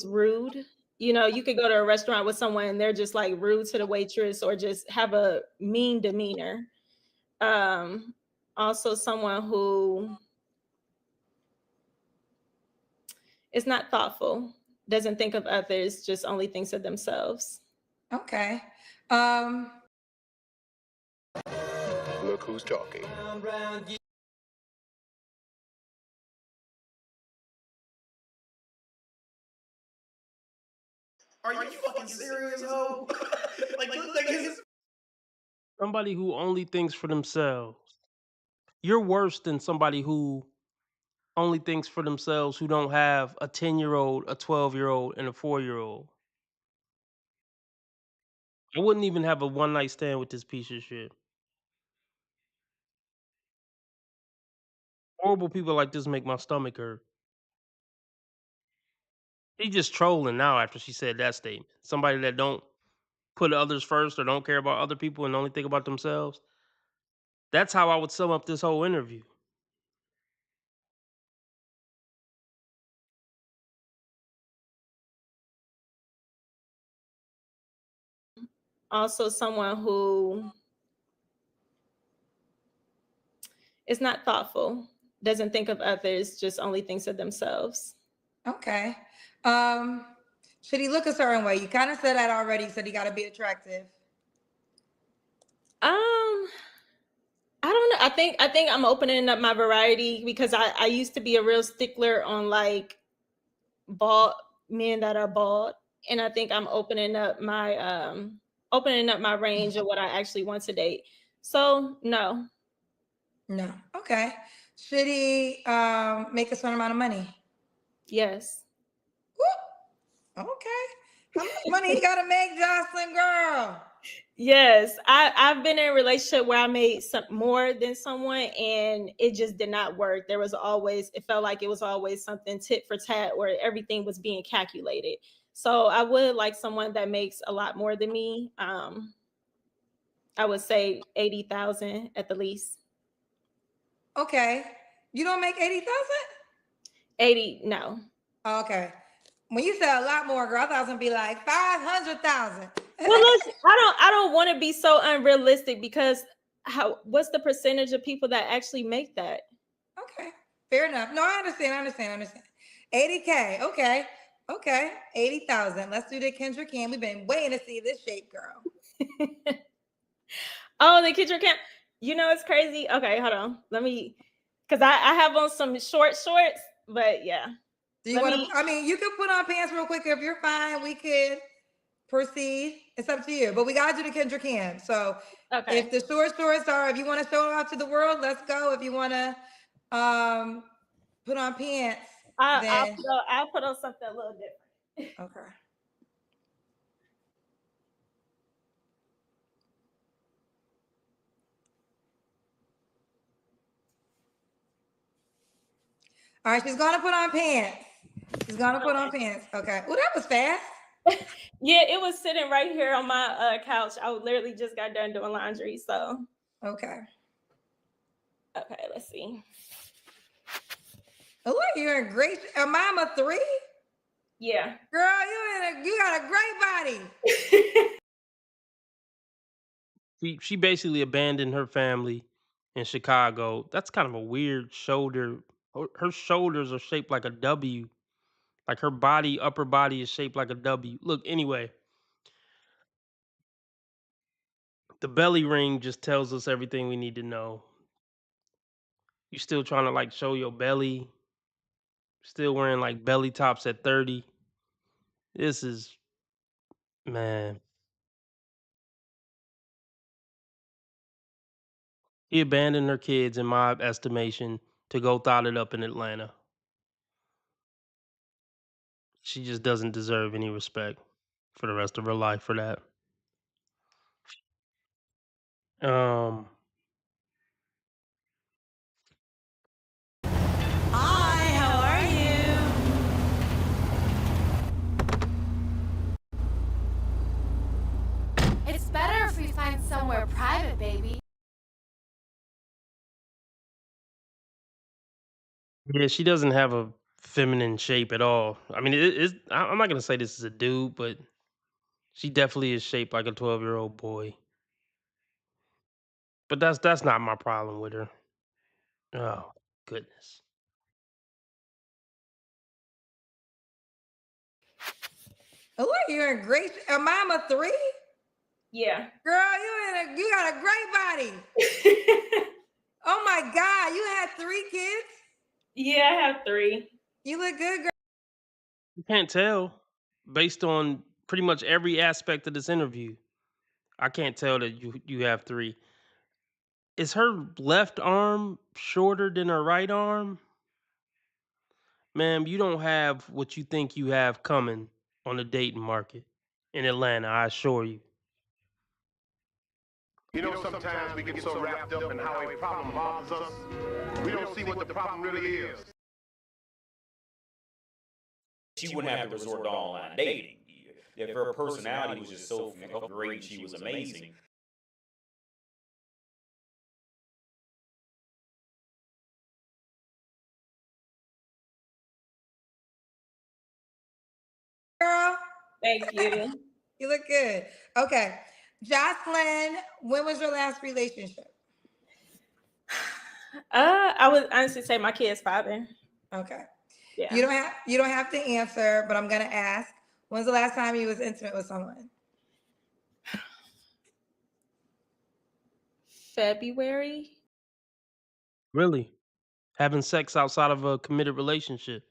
rude. You know, you could go to a restaurant with someone and they're just like rude to the waitress or just have a mean demeanor. Also someone who is not thoughtful, doesn't think of others, just only thinks of themselves. Okay. Look who's talking. Are you fucking serious, ho? like his Somebody who only thinks for themselves. You're worse than somebody who only thinks for themselves, who don't have a 10-year-old, a 12-year-old, and a 4-year-old. I wouldn't even have a one night stand with this piece of shit. Horrible people like this make my stomach hurt. She just trolling now after she said that statement. Somebody that don't put others first or don't care about other people and only think about themselves. That's how I would sum up this whole interview. Also someone who is not thoughtful, doesn't think of others, just only thinks of themselves. Okay. Should he look a certain way? You kind of said that already. You said he got to be attractive. I don't know. I think I'm opening up my variety because I used to be a real stickler on like bald men that are bald, and I think I'm opening up my range of what I actually want to date. So no. No. Okay. Should he make a certain amount of money? Yes. Okay. How much money he gotta make, Jocelyn, girl? Yes, I've been in a relationship where I made some more than someone and it just did not work. There was always, it felt like it was always something tit for tat where everything was being calculated. So I would like someone that makes a lot more than me. I would say 80,000 at the least. Okay. You don't make 80,000? 80, no. Okay. When you said a lot more, girl, I thought it was gonna be like 500,000. Well, look, I don't want to be so unrealistic because what's the percentage of people that actually make that? Okay, fair enough. No, I understand. 80K. Okay. Okay. 80,000. Let's do the Kendra Cam. We've been waiting to see this shape, girl. Oh, the Kendra Cam. You know, it's crazy. Okay, hold on. Let me, because I have on some shorts, but yeah. Do you want to, I mean, you can put on pants real quick. If you're fine, we could proceed. It's up to you. But we got to do the Kendra Cam. So okay. If the shorts are, if you want to show off to the world, let's go. If you want to put on pants, then I'll put on something a little different. Okay. All right, she's gonna put on pants. She's gonna put on pants. Okay. Well, that was fast. Yeah, it was sitting right here on my couch. I literally just got done doing laundry, so. Okay. Okay, let's see. Oh, look, you're in great. A mama 3? Yeah. Girl, you got a great body. She basically abandoned her family in Chicago. That's kind of a weird shoulder. Her shoulders are shaped like a W. Like her body, upper body is shaped like a W. Look, anyway. The belly ring just tells us everything we need to know. You still trying to like show your belly. Still wearing like belly tops at 30. This is, man. He abandoned her kids, in my estimation, to go thot it up in Atlanta. She just doesn't deserve any respect for the rest of her life for that. Hi, how are you? It's better if we find somewhere private, baby. Yeah, she doesn't have a feminine shape at all. I mean, I'm not gonna say this is a dude, but she definitely is shaped like a 12-year-old boy. But that's not my problem with her. Oh goodness. Oh, you're in great. A mama 3? Yeah. Girl, you got a great body. Oh my God, you had 3 kids? Yeah, I have 3. You look good, girl. You can't tell based on pretty much every aspect of this interview. I can't tell that you have 3. Is her left arm shorter than her right arm? Ma'am, you don't have what you think you have coming on the dating market in Atlanta, I assure you. You know, sometimes we get so wrapped up in how a problem bothers us, we don't see what the problem really is. She wouldn't have to resort to online dating. If her personality was just so great, she was amazing. Girl. Thank you. You look good. Okay. Jocelyn, when was your last relationship? I would honestly say my kid's father. Okay. Yeah. You don't have to answer, but I'm gonna ask. When's the last time you was intimate with someone? February. Really? Having sex outside of a committed relationship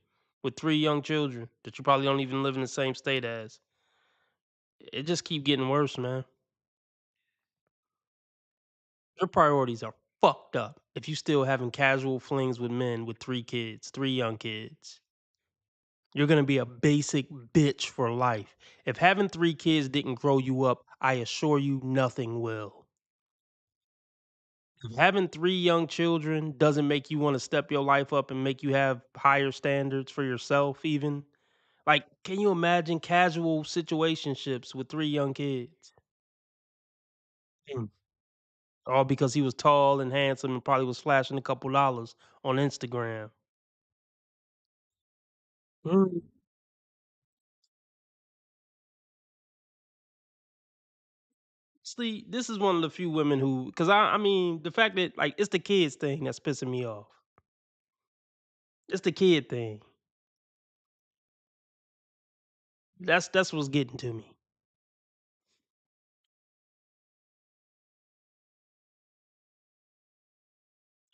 with 3 young children that you probably don't even live in the same state as. It just keep getting worse, man. Your priorities are fucked up if you still having casual flings with men with 3 kids, 3 young kids. You're gonna be a basic bitch for life. If having 3 kids didn't grow you up, I assure you nothing will. If having 3 young children doesn't make you wanna step your life up and make you have higher standards for yourself even, like, can you imagine casual situationships with 3 young kids? Mm. All because he was tall and handsome and probably was flashing a couple dollars on Instagram. Mm. See, this is one of the few women who, because I mean, the fact that like it's the kids thing that's pissing me off. It's the kid thing. That's what's getting to me.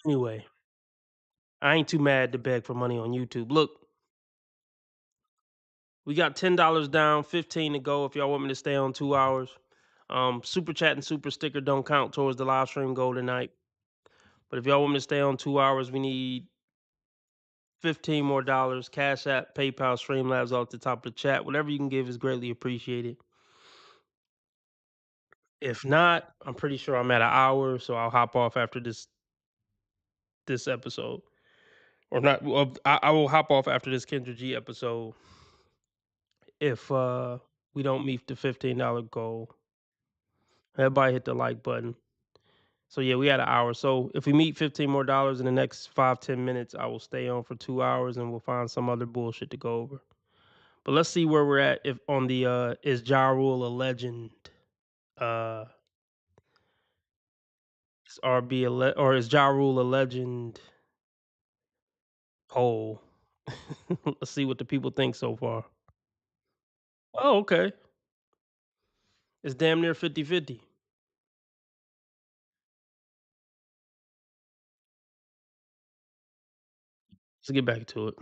Anyway, I ain't too mad to beg for money on YouTube. Look, we got $10 down, 15 to go. If y'all want me to stay on 2 hours, super chat and super sticker don't count towards the live stream goal tonight. But if y'all want me to stay on 2 hours, we need 15 more dollars. Cash App, PayPal, Streamlabs off the top of the chat. Whatever you can give is greatly appreciated. If not, I'm pretty sure I'm at an hour, so I'll hop off after this episode. Or not, well, I will hop off after this Kendra G episode if we don't meet the $15 goal. Everybody hit the like button. So yeah, we had an hour. So if we meet 15 more dollars in the next 5-10 minutes, I will stay on for 2 hours and we'll find some other bullshit to go over. But let's see where we're at if on the is Ja Rule a legend? Is RB or is Ja Rule a legend poll? Let's see what the people think so far. Oh, okay. It's damn near 50-50. Let's get back to it.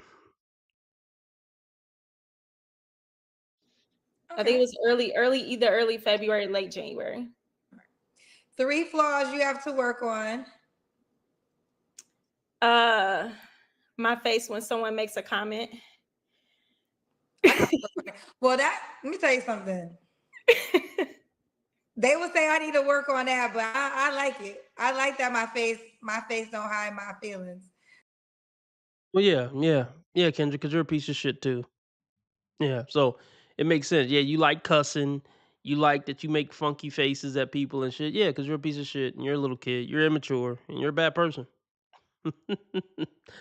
I think it was either early February, late January. 3 flaws you have to work on. My face when someone makes a comment. Well, let me tell you something. They would say I need to work on that, but I like it. I like that my face don't hide my feelings. Well, yeah, Kendra, because you're a piece of shit too. Yeah, so it makes sense. Yeah, you like cussing. You like that you make funky faces at people and shit. Yeah, because you're a piece of shit and you're a little kid. You're immature and you're a bad person.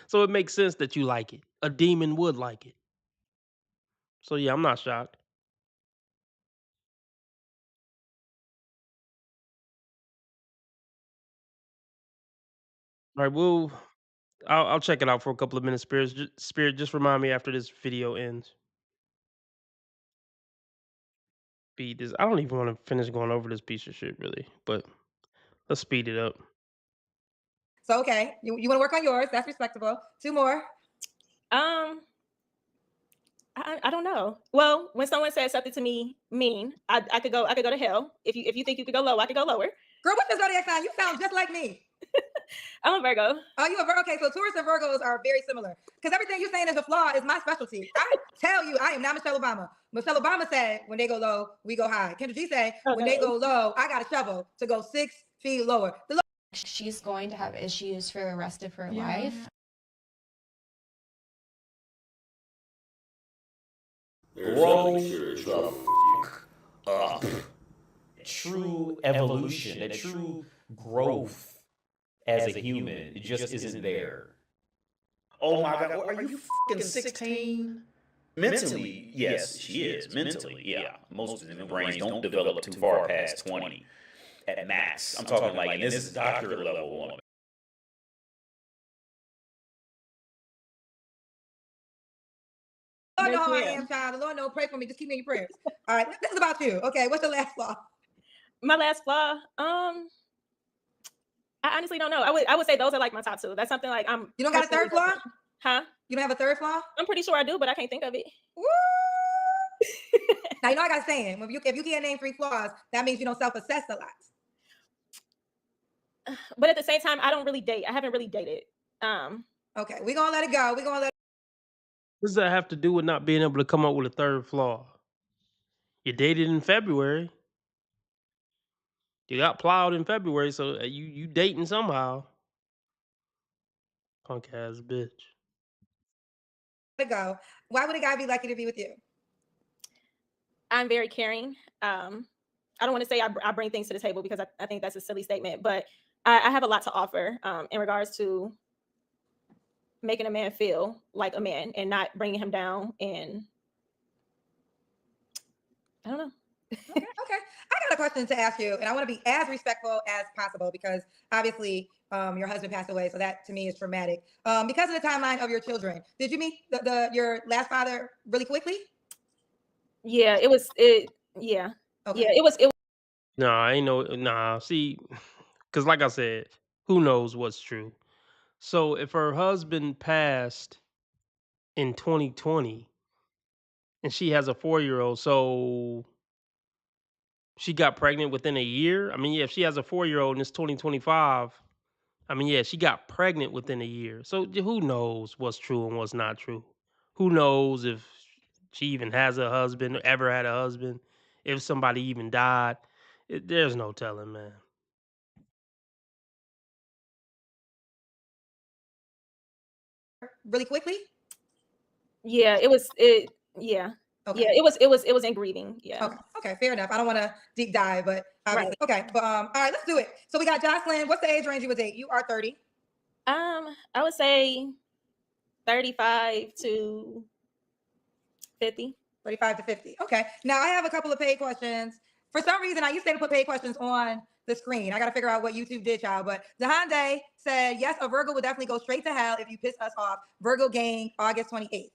So it makes sense that you like it. A demon would like it. So yeah, I'm not shocked. All right, I'll check it out for a couple of minutes. Spirit, just remind me after this video ends. Speed this. I don't even want to finish going over this piece of shit really, but let's speed it up. So okay, you want to work on yours? That's respectable. 2 more. I don't know. Well, when someone says something to me mean, I could go to hell. If you think you could go low, I could go lower. Girl, what's your zodiac sign? You sound just like me. I'm a Virgo. Oh, you a Virgo? Okay, so Taurus and Virgos are very similar. Because everything you're saying is a flaw is my specialty. I tell you, I am not Michelle Obama. Michelle Obama said, when they go low, we go high. Kendra G said, when they go low, I got a shovel to go 6 feet lower. She's going to have issues for the rest of her life. Roll up. True evolution, a true growth as a human, it just isn't there. Oh my God, are you fucking 16? Mentally, yes, she is. Mentally, yeah. Most of them brains don't develop too far past 20 at max. I'm talking like, and this is doctorate level woman. Lord know how I am, child. The Lord know, pray for me. Just keep me in your prayers. All right, this is about you. Okay, what's your last flaw? My last flaw, I honestly don't know. I would say those are like my top 2. That's something like I'm. You don't got a third flaw? Huh? You don't have a third flaw? I'm pretty sure I do, but I can't think of it. Woo! Now you know I got a saying. If you can't name 3 flaws, that means you don't self-assess a lot. But at the same time, I don't really date. I haven't really dated. Okay, we're gonna let it go. We're gonna let. What does that have to do with not being able to come up with a third flaw? You dated in February. You got plowed in February, so you dating somehow. Punk ass bitch. Let it go. Why would a guy be lucky to be with you? I'm very caring. I don't want to say I bring things to the table because I think that's a silly statement, but I have a lot to offer in regards to making a man feel like a man and not bringing him down. And I don't know. Okay. I got a question to ask you, and I want to be as respectful as possible because obviously your husband passed away, so that to me is traumatic. Because of the timeline of your children, did you meet your last father really quickly? Yeah, yeah. Okay. Yeah, it was. Nah, I ain't no. Nah, see, because like I said, who knows what's true? So if her husband passed in 2020 and she has a 4-year-old, so she got pregnant within a year. I mean, yeah, if she has a 4-year-old and it's 2025, I mean, yeah, she got pregnant within a year. So who knows what's true and what's not true? Who knows if she even has a husband, ever had a husband, if somebody even died? There's no telling, man. Really quickly? Yeah, it was. Yeah. Okay. Yeah, it was in grieving. Yeah. Okay, fair enough. I don't want to deep dive, but obviously, okay. But all right, let's do it. So we got Jocelyn. What's the age range you would date? You are 30. I would say 35 to 50. 35 to 50. Okay. Now I have a couple of paid questions. For some reason, I used to put paid questions on the screen. I got to figure out what YouTube did, child. But Dehande said, yes, a Virgo would definitely go straight to hell if you piss us off. Virgo gang, August 28th.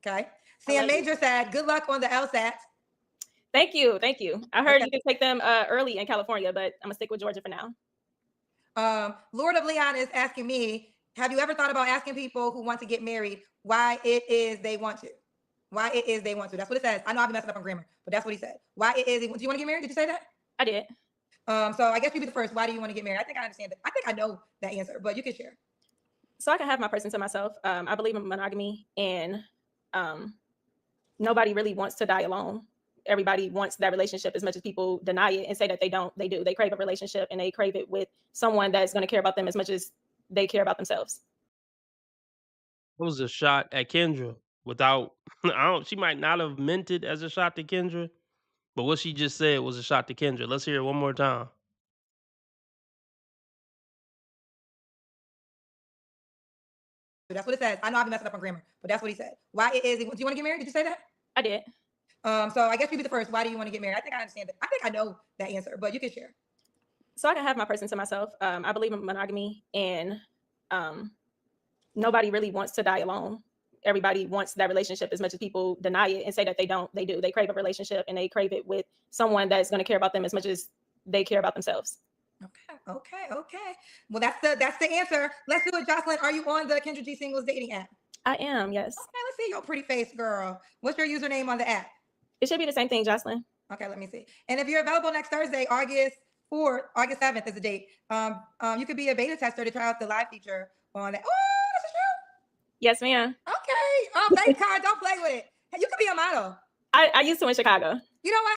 Okay. Sam Major said, good luck on the LSAT. Thank you. Thank you. I heard you can take them early in California, but I'm going to stick with Georgia for now. Lord of Leon is asking me, have you ever thought about asking people who want to get married why it is they want to? Why it is they want to. That's what it says. I know I'll be messing up on grammar, but that's what he said. Why it is. Do you want to get married? Did you say that? I did. So I guess you be the first. Why do you want to get married? I think I understand that. I think I know that answer, but you can share. So I can have my person to myself. I believe in monogamy, and nobody really wants to die alone. everybody wants that relationship as much as people deny it and say that they don't. They do. They crave a relationship, and they crave it with someone that's going to care about them as much as they care about themselves. It was a shot at Kendra without. She might not have meant it as a shot to Kendra, but what she just said was a shot to Kendra. Let's hear it one more time. That's what it says. I know I've been messing up on grammar, but that's what he said. Why it is? Do you want to get married? Did you say that? I did. So I guess you be the first. Why do you want to get married? I think I understand that. I think I know that answer, but you can share. So I can have my person to myself. I believe in monogamy, and nobody really wants to die alone. Everybody wants that relationship as much as people deny it and say that they don't. They do. They crave a relationship, and they crave it with someone that's going to care about them as much as they care about themselves. Okay. Well, that's the answer. Let's do it, Jocelyn. Are you on the Kendra G Singles dating app? I am, yes. Okay, let's see your pretty face, girl. What's your username on the app? It should be the same thing, Jocelyn. Okay, let me see. And if you're available next Thursday, August 7th is the date. You could be a beta tester to try out the live feature on that. Oh, this is true. Yes, ma'am. Okay. Oh, thank God. Don't play with it. Hey, you could be a model. I used to in Chicago. You know what?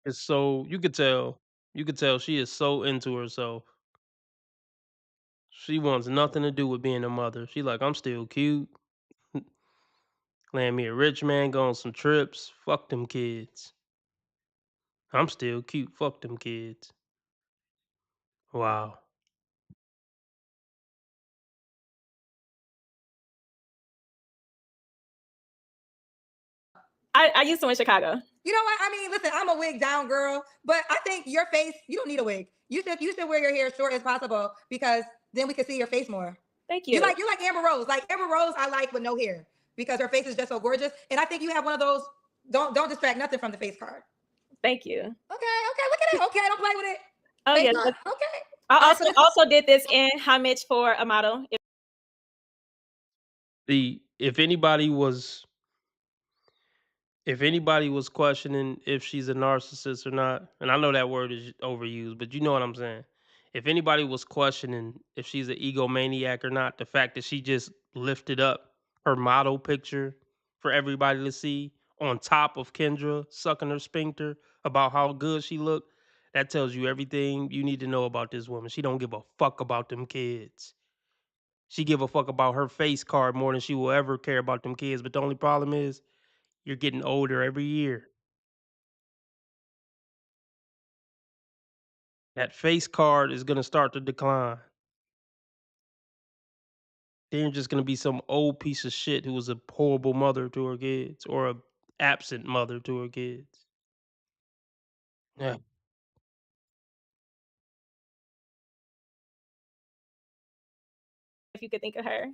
It's so you could tell she is so into herself. She wants nothing to do with being a mother. She like, I'm still cute. Land me a rich man, go on some trips. Fuck them kids. I'm still cute. Fuck them kids. Wow. I used to in Chicago. You know what? I mean, listen, I'm a wig down girl, but I think your face, you don't need a wig. You should wear your hair short as possible because then we can see your face more. Thank you. You're like Amber Rose. Like Amber Rose, I like with no hair because her face is just so gorgeous. And I think you have one of those. Don't distract nothing from the face card. Thank you. Okay, look at it. Okay, don't play with it. Oh Face yes. card. Okay. I also did this in homage for a model. If anybody was questioning if she's a narcissist or not, and I know that word is overused, but you know what I'm saying. If anybody was questioning if she's an egomaniac or not, the fact that she just lifted up her model picture for everybody to see on top of Kendra sucking her sphincter about how good she looked, that tells you everything you need to know about this woman. She don't give a fuck about them kids. She give a fuck about her face card more than she will ever care about them kids. But the only problem is you're getting older every year. That face card is going to start to decline. Then you're just going to be some old piece of shit who was a horrible mother to her kids or a absent mother to her kids. Yeah. If you could think of her.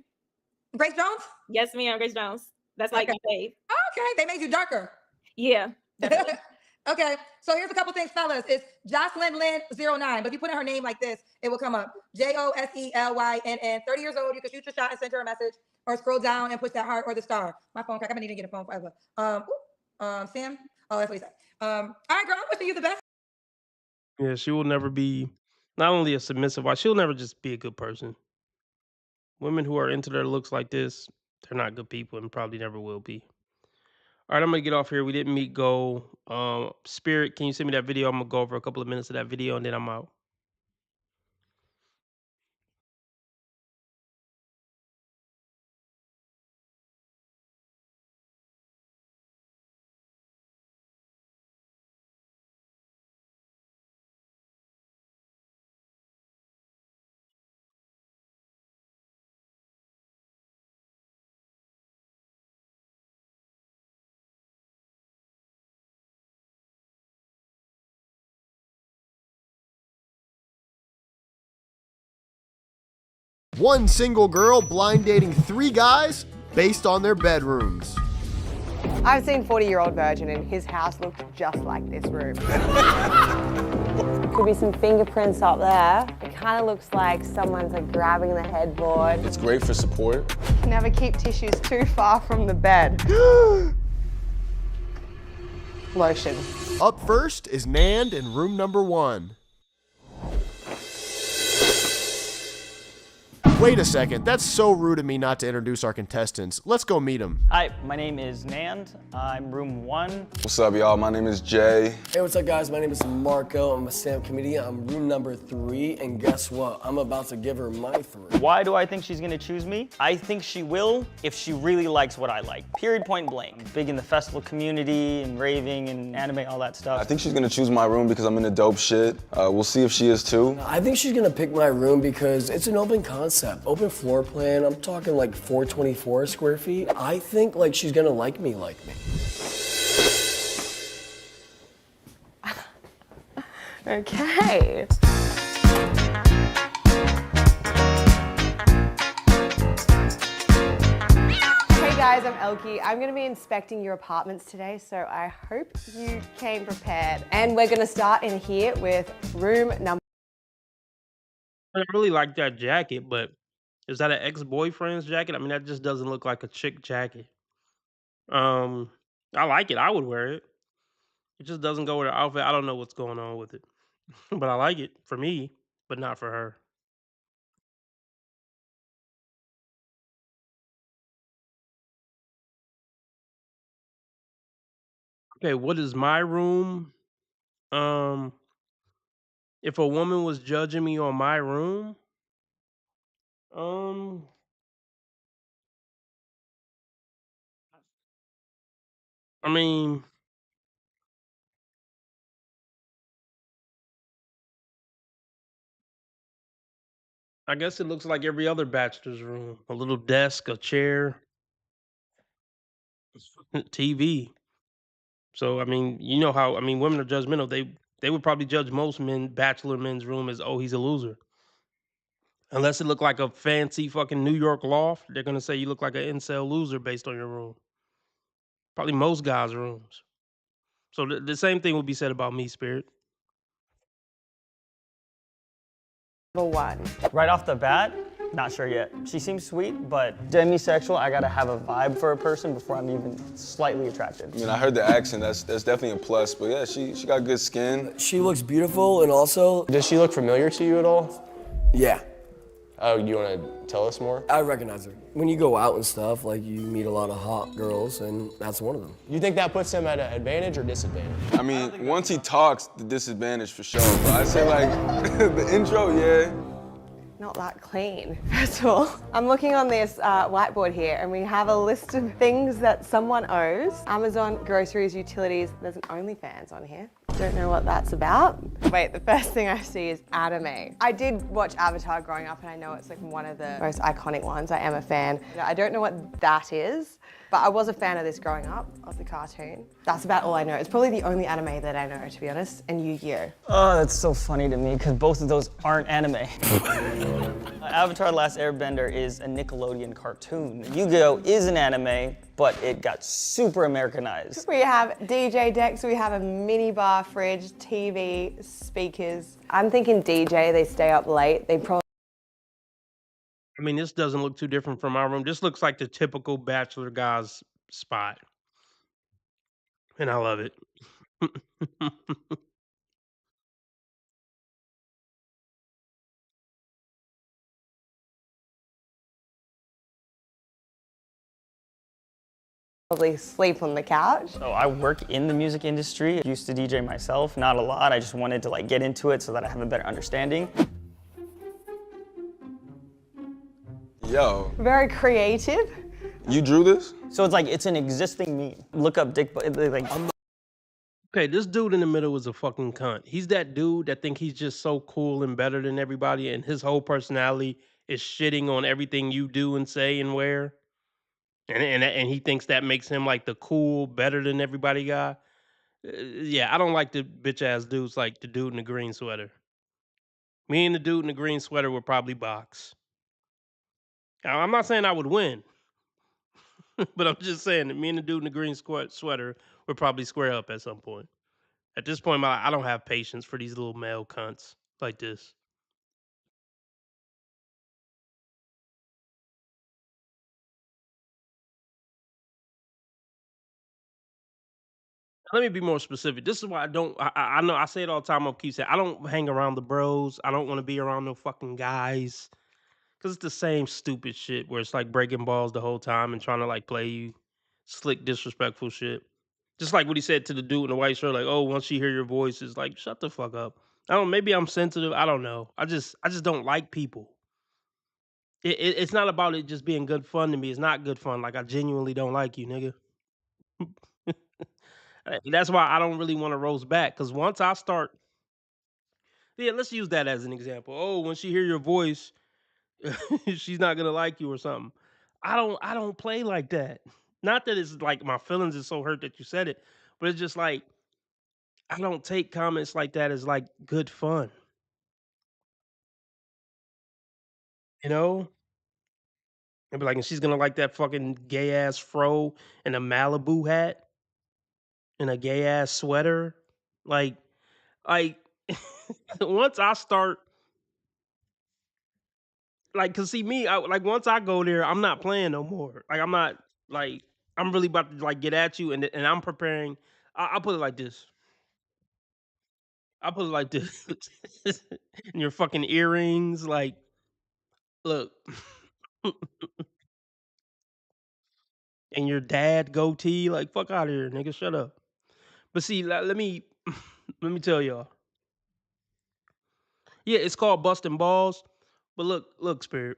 Grace Jones? Yes, ma'am. Grace Jones. That's like my fave. Okay, they made you darker. Yeah. Okay, so here's a couple things, fellas. It's Jocelyn Lynn 09, but if you put in her name like this, it will come up. JOSELYNN. 30 years old. You can shoot your shot and send her a message, or scroll down and push that heart or the star. My phone crack. I've been needing to get a phone forever. Sam. Oh, that's what he said. All right, girl. I'm wishing you the best. Yeah, she will never be not only a submissive wife, she'll never just be a good person. Women who are into their looks like this, they're not good people and probably never will be. All right, I'm gonna get off here. We didn't meet goal. Spirit, can you send me that video? I'm gonna go over a couple of minutes of that video and then I'm out. One single girl blind dating 3 guys based on their bedrooms. I've seen 40-year-old virgin and his house looked just like this room. Could be some fingerprints up there. It kind of looks like someone's like grabbing the headboard. It's great for support. Never keep tissues too far from the bed. Lotion. Up first is Nand in room number 1. Wait a second, that's so rude of me not to introduce our contestants. Let's go meet them. Hi, my name is Nand. I'm room 1. What's up, y'all? My name is Jay. Hey, what's up, guys? My name is Marco. I'm a stand-up comedian. I'm room number 3, and guess what? I'm about to give her my 3. Why do I think she's gonna choose me? I think she will if she really likes what I like. Period, point blank. Big in the festival community and raving and anime, all that stuff. I think she's gonna choose my room because I'm into dope shit. We'll see if she is too. I think she's gonna pick my room because it's an open concept, open floor plan. I'm talking like 424 square feet. I think like she's gonna like me. Okay. Hey guys, I'm Elkie. I'm going to be inspecting your apartments today, so I hope you came prepared. And we're going to start in here with room number. I really like that jacket, but is that an ex-boyfriend's jacket? I mean, that just doesn't look like a chick jacket. I like it. I would wear it. It just doesn't go with her outfit. I don't know what's going on with it, but I like it for me, but not for her. Okay, what is my room? Um, if a woman was judging me on my room, um, I mean, I guess it looks like every other bachelor's room. A little desk, a chair, TV. So I mean, you know how I mean women are judgmental. They would probably judge most bachelor men's room as, oh, he's a loser. Unless it looked like a fancy fucking New York loft, they're gonna say you look like an incel loser based on your room. Probably most guys' rooms. So the same thing would be said about me, Spirit. One. Right off the bat, not sure yet. She seems sweet, but demisexual, I gotta have a vibe for a person before I'm even slightly attracted. I mean, I heard the accent. That's definitely a plus. But yeah, she got good skin. She looks beautiful, and also... Does she look familiar to you at all? Yeah. Oh, you want to tell us more? I recognize her. When you go out and stuff, like you meet a lot of hot girls, and that's one of them. You think that puts him at an advantage or disadvantage? I mean, once he talks, the disadvantage for sure. But I say like the intro, yeah. Not that clean, first of all. I'm looking on this whiteboard here and we have a list of things that someone owes. Amazon, groceries, utilities. There's an OnlyFans on here. Don't know what that's about. Wait, the first thing I see is anime. I did watch Avatar growing up and I know it's like one of the most iconic ones. I am a fan. I don't know what that is, but I was a fan of this growing up, of the cartoon. That's about all I know. It's probably the only anime that I know, to be honest, and Yu-Gi-Oh! Oh, that's so funny to me because both of those aren't anime. Avatar: Last Airbender is a Nickelodeon cartoon. Yu-Gi-Oh! Is an anime, but it got super Americanized. We have DJ decks, we have a mini bar, fridge, TV, speakers. I'm thinking DJ, they stay up late. They probably. I mean, this doesn't look too different from our room. This looks like the typical bachelor guy's spot. And I love it. Probably sleep on the couch. So I work in the music industry. Used to DJ myself, not a lot. I just wanted to like get into it so that I have a better understanding. Yo. Very creative. You drew this? So it's like, it's an existing meme. Look up Dick, like. Okay, this dude in the middle is a fucking cunt. He's that dude that think he's just so cool and better than everybody, and his whole personality is shitting on everything you do and say and wear. And he thinks that makes him like the cool, better than everybody guy. Yeah, I don't like the bitch ass dudes like the dude in the green sweater. Me and the dude in the green sweater would probably box. Now, I'm not saying I would win, but I'm just saying that me and the dude in the green sweater would probably square up at some point. At this point in my life, I don't have patience for these little male cunts like this. Let me be more specific. This is why I don't. I know I say it all the time. I'll keep saying I don't hang around the bros. I don't want to be around no fucking guys. Cause it's the same stupid shit where it's like breaking balls the whole time and trying to like play you, slick disrespectful shit. Just like what he said to the dude in the white shirt, like, "Oh, once you hear your voice, it's like, shut the fuck up." I don't. Maybe I'm sensitive. I don't know. I just don't like people. It's not about it just being good fun to me. It's not good fun. Like I genuinely don't like you, nigga. That's why I don't really want to roast back. Cause once I start, yeah, let's use that as an example. Oh, when she hear your voice, she's not gonna like you or something. I don't play like that. Not that it's like my feelings is so hurt that you said it, but it's just like I don't take comments like that as like good fun. You know? And be like, and she's gonna like that fucking gay ass fro and a Malibu hat and a gay ass sweater. Like, like once I start like, cause see me, like once I go there, I'm not playing no more. Like I'm not like I'm really about to like get at you, and I'm preparing. I'll put it like this. I'll put it like this. And your fucking earrings, like, look, and your dad goatee, like, fuck out of here, nigga, shut up. But see, let me let me tell y'all. Yeah, it's called busting balls. But look, Spirit.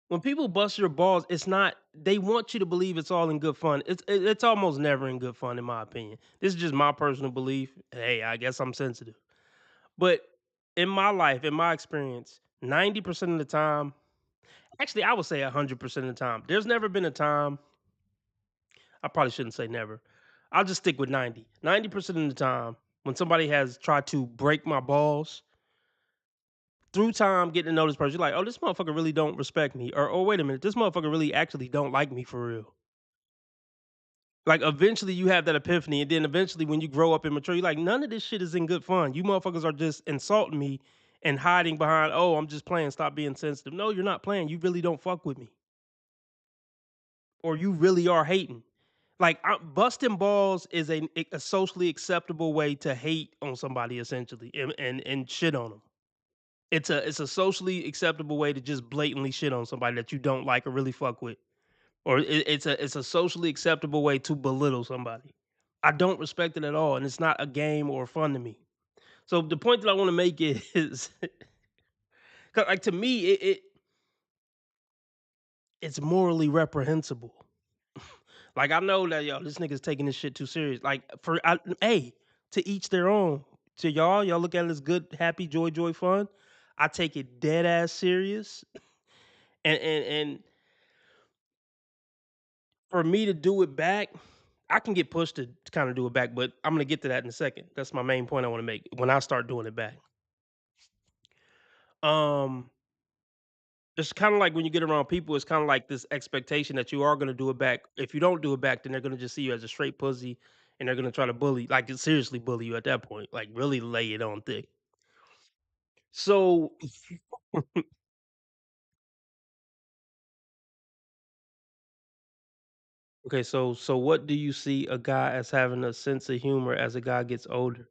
When people bust your balls, it's not. They want you to believe it's all in good fun. It's almost never in good fun, in my opinion. This is just my personal belief. Hey, I guess I'm sensitive, but in my life, in my experience, 90% of the time, actually, I would say 100% of the time, there's never been a time. I probably shouldn't say never. I'll just stick with 90. 90% of the time, when somebody has tried to break my balls, through time getting to know this person, you're like, oh, this motherfucker really don't respect me. Or oh, wait a minute, this motherfucker really actually don't like me for real. Like eventually you have that epiphany, and then eventually when you grow up and mature, you're like, none of this shit is in good fun. You motherfuckers are just insulting me and hiding behind, oh, I'm just playing, stop being sensitive. No, you're not playing. You really don't fuck with me. Or you really are hating. Like busting balls is a socially acceptable way to hate on somebody essentially and shit on them. It's a socially acceptable way to just blatantly shit on somebody that you don't like or really fuck with. Or it's a socially acceptable way to belittle somebody. I don't respect it at all, and it's not a game or fun to me. So the point that I want to make is, 'cause, like to me, it's morally reprehensible. Like I know that this nigga's taking this shit too serious. Like hey, to each their own. To y'all look at it as good, happy, joy, fun. I take it dead ass serious, and for me to do it back, I can get pushed to kind of do it back, but I'm gonna get to that in a second. That's my main point I want to make. When I start doing it back, um, it's kind of like when you get around people, it's kind of like this expectation that you are gonna do it back. If you don't do it back, then they're gonna just see you as a straight pussy, and they're gonna try to bully, like seriously bully you at that point, like really lay it on thick. So, okay, so what do you see a guy as having a sense of humor as a guy gets older?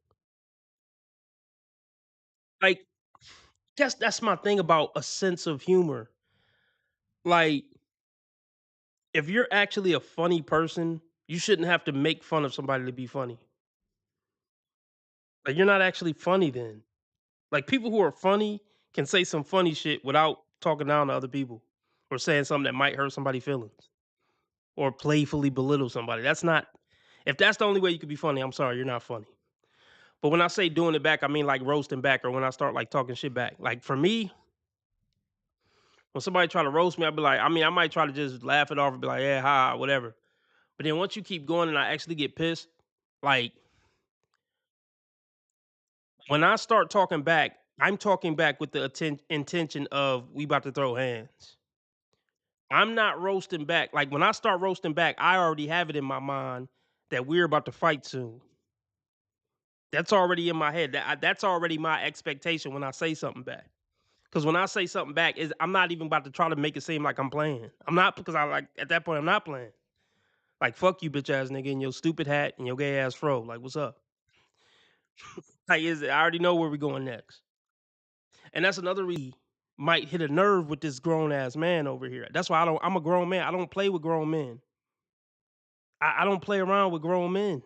Like that's my thing about a sense of humor. Like if you're actually a funny person, you shouldn't have to make fun of somebody to be funny. Like you're not actually funny then. Like people who are funny can say some funny shit without talking down to other people or saying something that might hurt somebody's feelings or playfully belittle somebody. That's not if that's the only way you could be funny, I'm sorry, you're not funny. But when I say doing it back, I mean like roasting back or when I start like talking shit back. Like for me, when somebody try to roast me, I'd be like, I mean, I might try to just laugh it off and be like, yeah, ha, whatever. But then once you keep going and I actually get pissed, like when I start talking back, I'm talking back with the intention of we about to throw hands. I'm not roasting back. Like when I start roasting back, I already have it in my mind that we're about to fight soon. That's already in my head. That's already my expectation when I say something back. Because when I say something back, I'm not even about to try to make it seem like I'm playing. I'm not because I like at that point I'm not playing. Like fuck you, bitch ass nigga, in your stupid hat and your gay ass fro. Like what's up? Like I already know where we're going next. And that's another reason might hit a nerve with this grown ass man over here. That's why I'm a grown man. I don't play with grown men. I don't play around with grown men.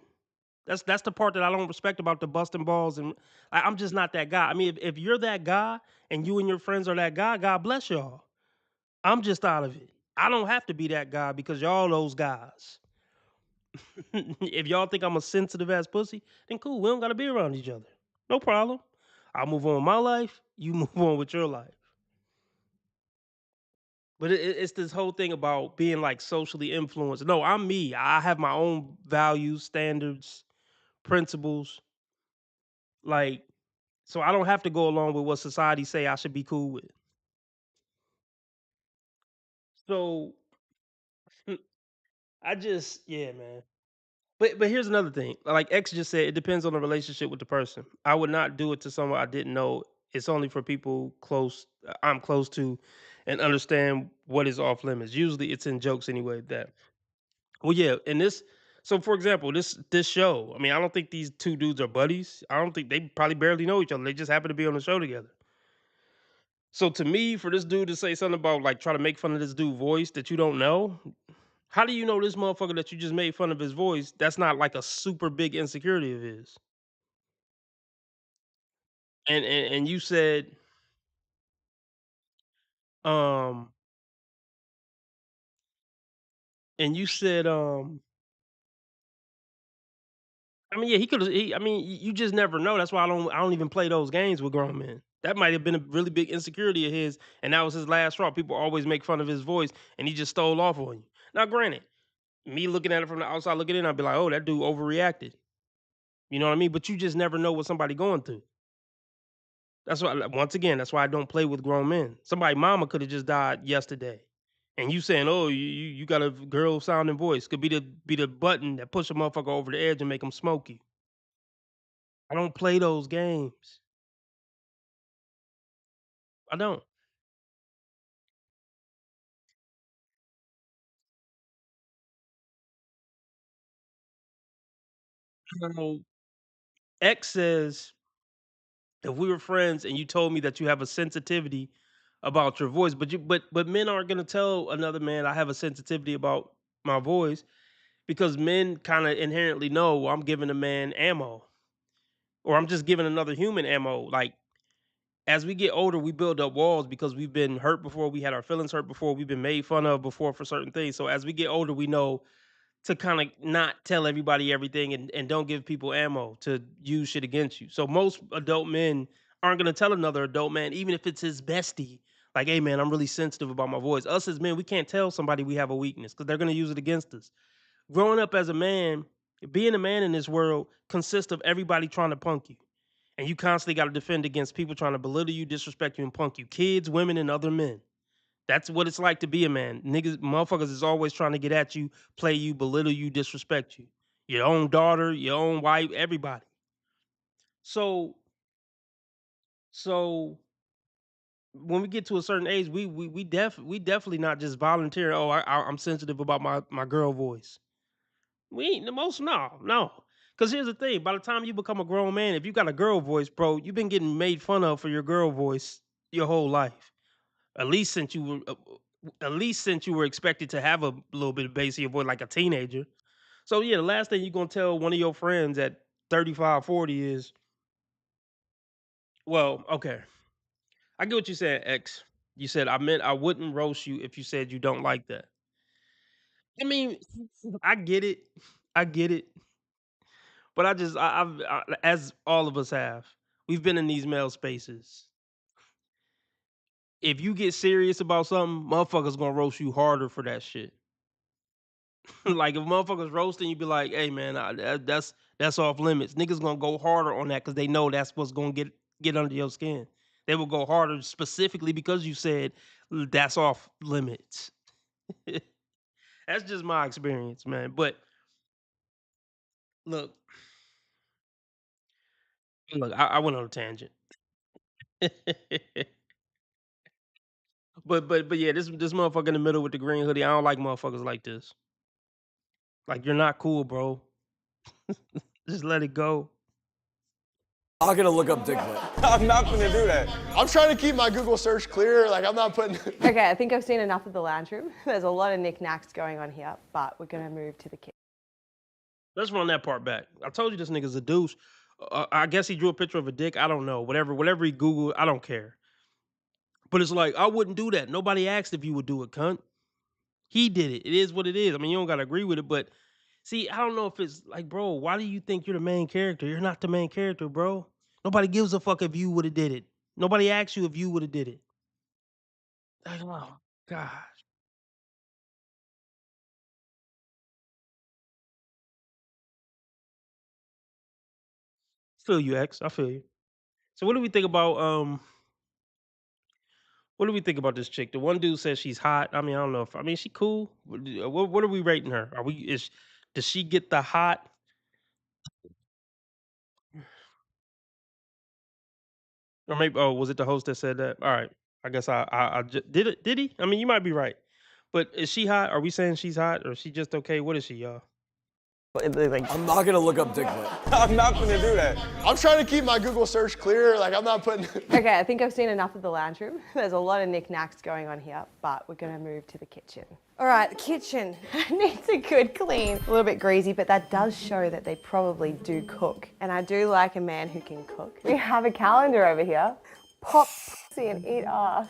That's the part that I don't respect about the busting balls, and I'm just not that guy. I mean, if you're that guy and you and your friends are that guy, God bless y'all. I'm just out of it. I don't have to be that guy because y'all those guys. If y'all think I'm a sensitive ass pussy, then cool. We don't gotta be around each other. No problem. I'll move on with my life. You move on with your life. But it's this whole thing about being like socially influenced. No, I'm me. I have my own values, standards, principles. Like, so I don't have to go along with what society say I should be cool with. So I just, yeah, man. But here's another thing. Like X just said, it depends on the relationship with the person. I would not do it to someone I didn't know. It's only for people close I'm close to and understand what is off limits. Usually it's in jokes anyway that well yeah, and this so for example, this show, I mean, I don't think these two dudes are buddies. I don't think they probably barely know each other. They just happen to be on the show together. So to me, for this dude to say something about like try to make fun of this dude voice that you don't know, how do you know this motherfucker that you just made fun of his voice? That's not like a super big insecurity of his. And you said, um, and you said, I mean, yeah, he could have. I mean, you just never know. That's why I don't even play those games with grown men. That might have been a really big insecurity of his, and that was his last straw. People always make fun of his voice, and he just stole off on you. Now, granted, me looking at it from the outside, looking in, I'd be like, oh, that dude overreacted. You know what I mean? But you just never know what somebody going through. That's why, once again, that's why I don't play with grown men. Somebody mama could have just died yesterday, and you saying, "Oh, you got a girl sounding voice," could be the button that push a motherfucker over the edge and make them smoke you. I don't play those games. I don't. So X says, if we were friends and you told me that you have a sensitivity about your voice, but men aren't gonna tell another man I have a sensitivity about my voice because men kind of inherently know, well, I'm giving a man ammo or I'm just giving another human ammo. Like as we get older, we build up walls because we've been hurt before, we had our feelings hurt before, we've been made fun of before for certain things. So as we get older, we know to kind of not tell everybody everything and don't give people ammo to use shit against you. So most adult men aren't gonna tell another adult man, even if it's his bestie, like, hey man, I'm really sensitive about my voice. Us as men, we can't tell somebody we have a weakness because they're gonna use it against us. Growing up as a man, being a man in this world consists of everybody trying to punk you. And you constantly got to defend against people trying to belittle you, disrespect you, and punk you. Kids, women, and other men. That's what it's like to be a man. Niggas, motherfuckers is always trying to get at you, play you, belittle you, disrespect you. Your own daughter, your own wife, everybody. So, so when we get to a certain age, we definitely not just volunteering. Oh, I'm sensitive about my girl voice. We ain't the most no. Because here's the thing: by the time you become a grown man, if you got a girl voice, bro, you've been getting made fun of for your girl voice your whole life. At least since you were, expected to have a little bit of bass in your voice like a teenager. So yeah, the last thing you're gonna tell one of your friends at 35, 40 is, well, okay, I get what you said, X. You said I meant I wouldn't roast you if you said you don't like that. I mean, I get it, I get it. But as all of us have, we've been in these male spaces. If you get serious about something, motherfuckers gonna roast you harder for that shit. Like if motherfuckers roasting, you be like, "Hey man, that's off limits." Niggas gonna go harder on that because they know that's what's gonna get under your skin. They will go harder specifically because you said that's off limits. That's just my experience, man. But look, I went on a tangent. But yeah, this motherfucker in the middle with the green hoodie. I don't like motherfuckers like this. Like you're not cool, bro. Just let it go. I'm not gonna look up dick pic. I'm not gonna do that. I'm trying to keep my Google search clear. Like, I'm not putting. Okay, I think I've seen enough of the lounge room. There's a lot of knickknacks going on here, but we're gonna move to the kitchen. Let's run that part back. I told you this nigga's a douche. I guess he drew a picture of a dick. I don't know. Whatever he Googled, I don't care. But it's like, I wouldn't do that. Nobody asked if you would do it, cunt. He did it. It is what it is. I mean, you don't gotta agree with it, but see, I don't know if it's like, bro, why do you think you're the main character? You're not the main character, bro. Nobody gives a fuck if you would have did it. Nobody asked you if you would have did it. Like, oh God. Feel you, X. I feel you. So what do we think about what do we think about this chick? The one dude says she's hot. I mean, I don't know if she cool. What are we rating her? Does she get the hot? Or maybe was it the host that said that? All right. I guess did it. Did he? I mean, you might be right. But is she hot? Are we saying she's hot or is she just okay? What is she, y'all? I'm not gonna look up dick pic. I'm not gonna do that. I'm trying to keep my Google search clear. Like, I'm not putting. Okay, I think I've seen enough of the lounge room. There's a lot of knickknacks going on here, but we're gonna move to the kitchen. All right, the kitchen needs a good clean. A little bit greasy, but that does show that they probably do cook. And I do like a man who can cook. We have a calendar over here. Pop pussy and eat ass.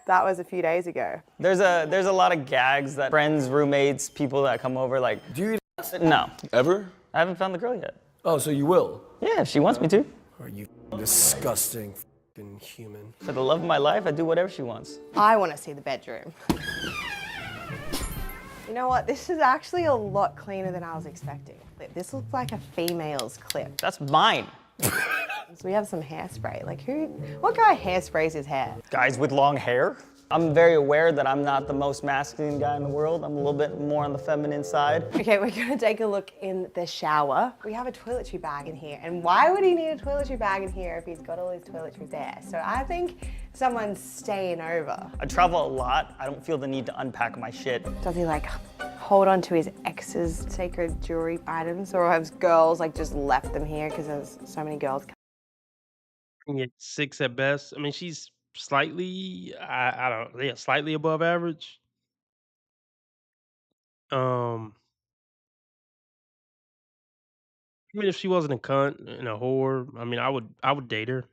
That was a few days ago. There's a lot of gags that friends, roommates, people that come over like. Do you eat ass? No. Ever? I haven't found the girl yet. Oh, so you will? Yeah, if she wants me to. Are you disgusting fucking human? For the love of my life, I do whatever she wants. I want to see the bedroom. You know what? This is actually a lot cleaner than I was expecting. This looks like a female's clip. That's mine. So we have some hairspray. Like what guy hairsprays his hair? Guys with long hair. I'm very aware that I'm not the most masculine guy in the world. I'm a little bit more on the feminine side. Okay, we're gonna take a look in the shower. We have a toiletry bag in here. And why would he need a toiletry bag in here if he's got all his toiletries there? So I think someone's staying over. I travel a lot. I don't feel the need to unpack my shit. Does he like hold on to his ex's sacred jewelry items, or have girls like just left them here because there's so many girls? Yeah, 6 at best. I mean, she's slightly, I don't, yeah, slightly above average. I mean, if she wasn't a cunt and a whore, I mean, I would date her.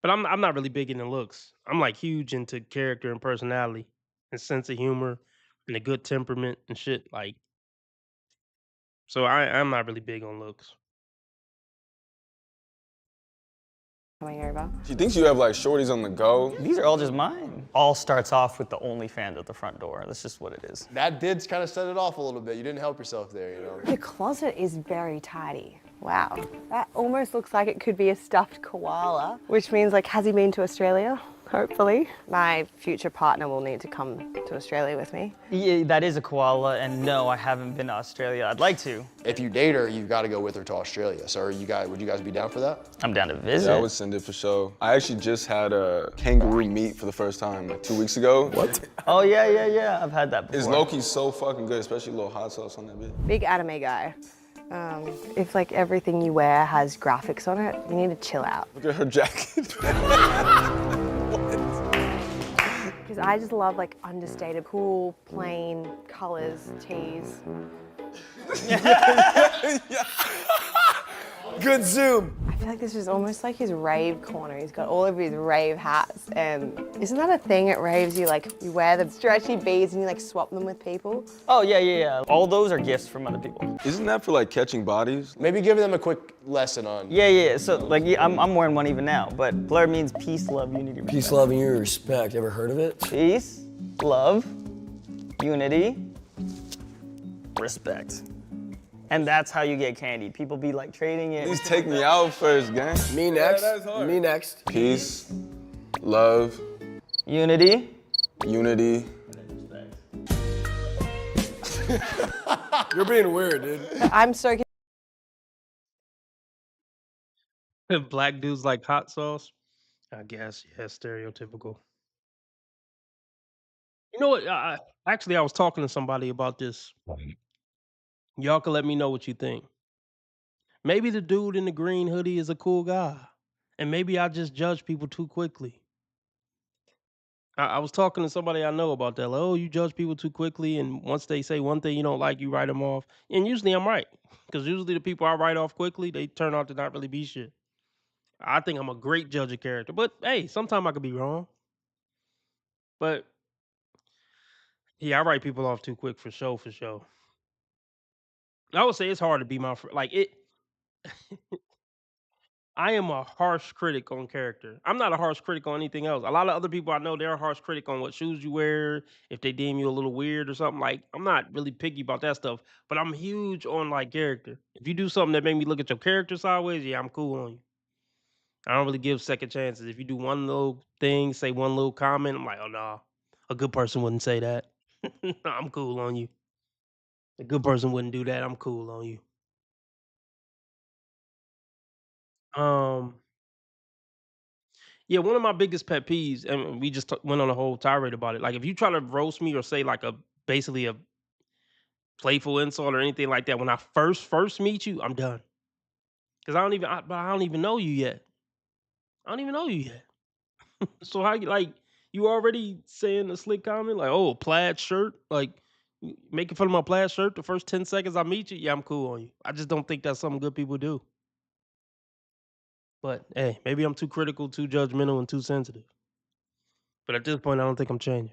But I'm not really big into looks. I'm like huge into character and personality and sense of humor and a good temperament and shit. Like, so I'm not really big on looks. Coming over. She thinks you have like shorties on the go. These are all just mine. All starts off with the OnlyFans at the front door. That's just what it is. That did kind of set it off a little bit. You didn't help yourself there, you know. The closet is very tidy. Wow. That almost looks like it could be a stuffed koala, which means like, has he been to Australia? Hopefully. My future partner will need to come to Australia with me. Yeah, that is a koala, and no, I haven't been to Australia. I'd like to. If you date her, you've got to go with her to Australia. So would you guys be down for that? I'm down to visit. Yeah, I would send it for sure. I actually just had a kangaroo meat for the first time like 2 weeks ago. What? Oh, yeah. I've had that before. It's low-key so fucking good, especially a little hot sauce on that bit. Big anime guy. If like everything you wear has graphics on it, you need to chill out. Look at her jacket. Because I just love like understated, cool, plain colors, tees. Good zoom. I feel like this is almost like his rave corner. He's got all of his rave hats, and isn't that a thing at raves? You like, you wear the stretchy beads and you like swap them with people? Oh, yeah. All those are gifts from other people. Isn't that for like catching bodies? Maybe giving them a quick lesson on. Yeah. So like, yeah, I'm wearing one even now, but blur means peace, love, unity, respect. Peace, love, and your respect. Ever heard of it? Peace, love, unity, respect. And that's how you get candy. People be like trading it. Please take me out first, gang. Me next. Me next. Peace, love, unity. Unity. You're being weird, dude. I'm so Black dudes like hot sauce. I guess, yeah, stereotypical. You know what? Actually, I was talking to somebody about this. Y'all can let me know what you think. Maybe the dude in the green hoodie is a cool guy, and maybe I just judge people too quickly. I was talking to somebody I know about that. Like, oh, you judge people too quickly, and once they say one thing you don't like, you write them off. And usually I'm right, because usually the people I write off quickly, they turn out to not really be shit. I think I'm a great judge of character, but hey, sometimes I could be wrong. But yeah, I write people off too quick for sure, for sure. I would say it's hard to be my friend. Like it, I am a harsh critic on character. I'm not a harsh critic on anything else. A lot of other people I know, they're a harsh critic on what shoes you wear, if they deem you a little weird or something. Like, I'm not really picky about that stuff, but I'm huge on like character. If you do something that make me look at your character sideways, yeah, I'm cool on you. I don't really give second chances. If you do one little thing, say one little comment, I'm like, oh no, a good person wouldn't say that. I'm cool on you. A good person wouldn't do that. I'm cool on you. Um, Yeah, one of my biggest pet peeves, and we just went on a whole tirade about it. Like, if you try to roast me or say like a basically a playful insult or anything like that, when I first meet you, I'm done because I don't even know you yet. I don't even know you yet. So how you like you already saying a slick comment like, oh, plaid shirt, like making fun of my plaid shirt the first 10 seconds I meet you? Yeah, I'm cool on you. I just don't think that's something good people do. But hey, maybe I'm too critical, too judgmental, and too sensitive. But at this point, I don't think I'm changing.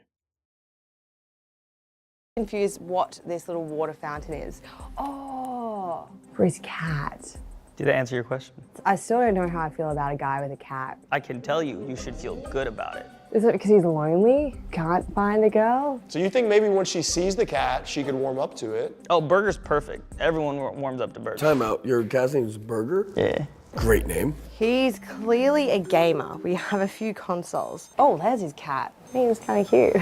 Confused what this little water fountain is. Oh, for his cat. Did I answer your question? I still don't know how I feel about a guy with a cat. I can tell you, you should feel good about it. Is it because he's lonely? Can't find a girl? So you think maybe when she sees the cat, she could warm up to it? Oh, Burger's perfect. Everyone warms up to Burger. Time out. Your cat's name is Burger? Yeah. Great name. He's clearly a gamer. We have a few consoles. Oh, there's his cat. He was kind of cute.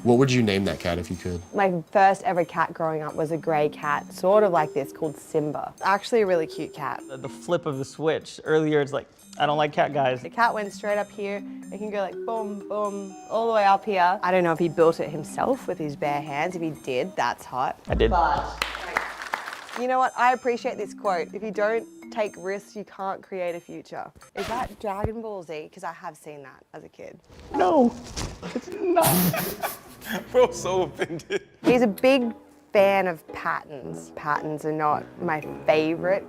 What would you name that cat if you could? My first ever cat growing up was a grey cat, sort of like this, called Simba. Actually a really cute cat. The flip of the switch. Earlier, it's like, I don't like cat guys. The cat went straight up here. It can go like boom, boom, all the way up here. I don't know if he built it himself with his bare hands. If he did, that's hot. I did. But you know what? I appreciate this quote. If you don't take risks, you can't create a future. Is that Dragon Ball Z? Because I have seen that as a kid. No, it's not. Bro, so offended. He's a big fan of patterns. Patterns are not my favorite.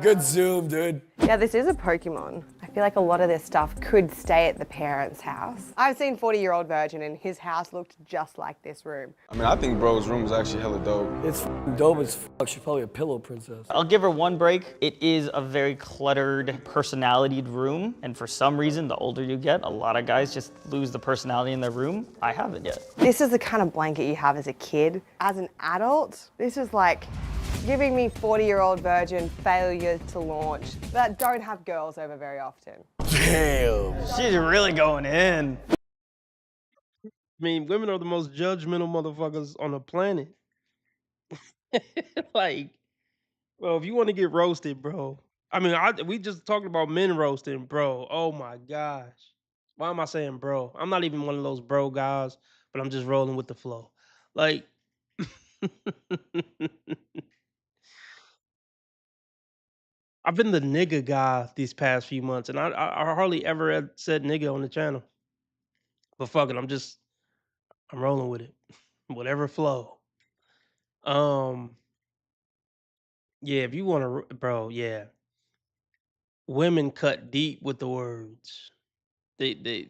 Good zoom, dude. Yeah, this is a Pokemon. I feel like a lot of this stuff could stay at the parents' house. I've seen 40-year-old Virgin and his house looked just like this room. I mean, I think bro's room is actually hella dope. It's dope as fuck. She's probably a pillow princess. I'll give her one break. It is a very cluttered, personalitied room. And for some reason, the older you get, a lot of guys just lose the personality in their room. I haven't yet. This is the kind of blanket you have as a kid. As an adult, this is like giving me 40-year-old Virgin failure to launch that don't have girls over very often. Damn. She's really going in. I mean, women are the most judgmental motherfuckers on the planet. Like, bro, if you want to get roasted, bro. I mean, we just talked about men roasting, bro. Oh my gosh. Why am I saying bro? I'm not even one of those bro guys, but I'm just rolling with the flow. Like, I've been the nigga guy these past few months, and I hardly ever had said nigga on the channel. But fuck it, I'm rolling with it. Whatever flow. Yeah, if you want to, bro, yeah. Women cut deep with the words. They,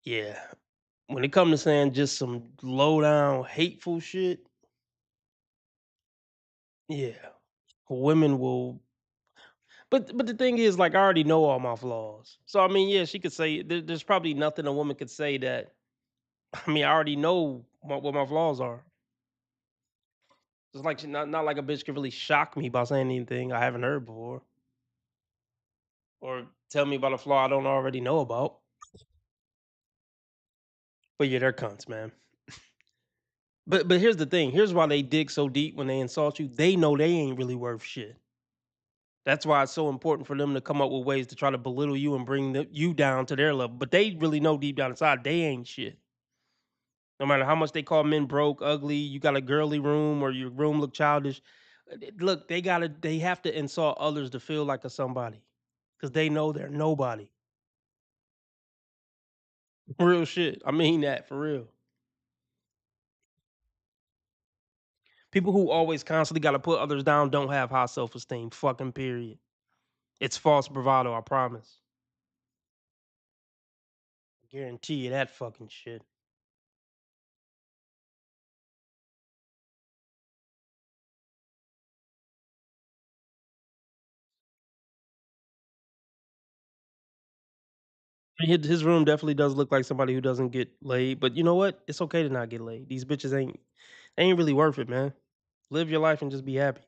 yeah. When it comes to saying just some low down hateful shit, yeah, women will. But the thing is, like, I already know all my flaws. So I mean, yeah, she could say there's probably nothing a woman could say that. I mean, I already know what my flaws are. It's like not like a bitch could really shock me by saying anything I haven't heard before, or tell me about a flaw I don't already know about. But yeah, they're cunts, man. But here's the thing. Here's why they dig so deep when they insult you. They know they ain't really worth shit. That's why it's so important for them to come up with ways to try to belittle you and bring you down to their level. But they really know deep down inside they ain't shit. No matter how much they call men broke, ugly, you got a girly room or your room look childish. Look, they have to insult others to feel like a somebody, because they know they're nobody. Real shit. I mean that for real. People who always constantly got to put others down don't have high self-esteem. Fucking period. It's false bravado. I promise. Guarantee you that fucking shit. His room definitely does look like somebody who doesn't get laid, but you know what? It's okay to not get laid. These bitches ain't really worth it, man. Live your life and just be happy.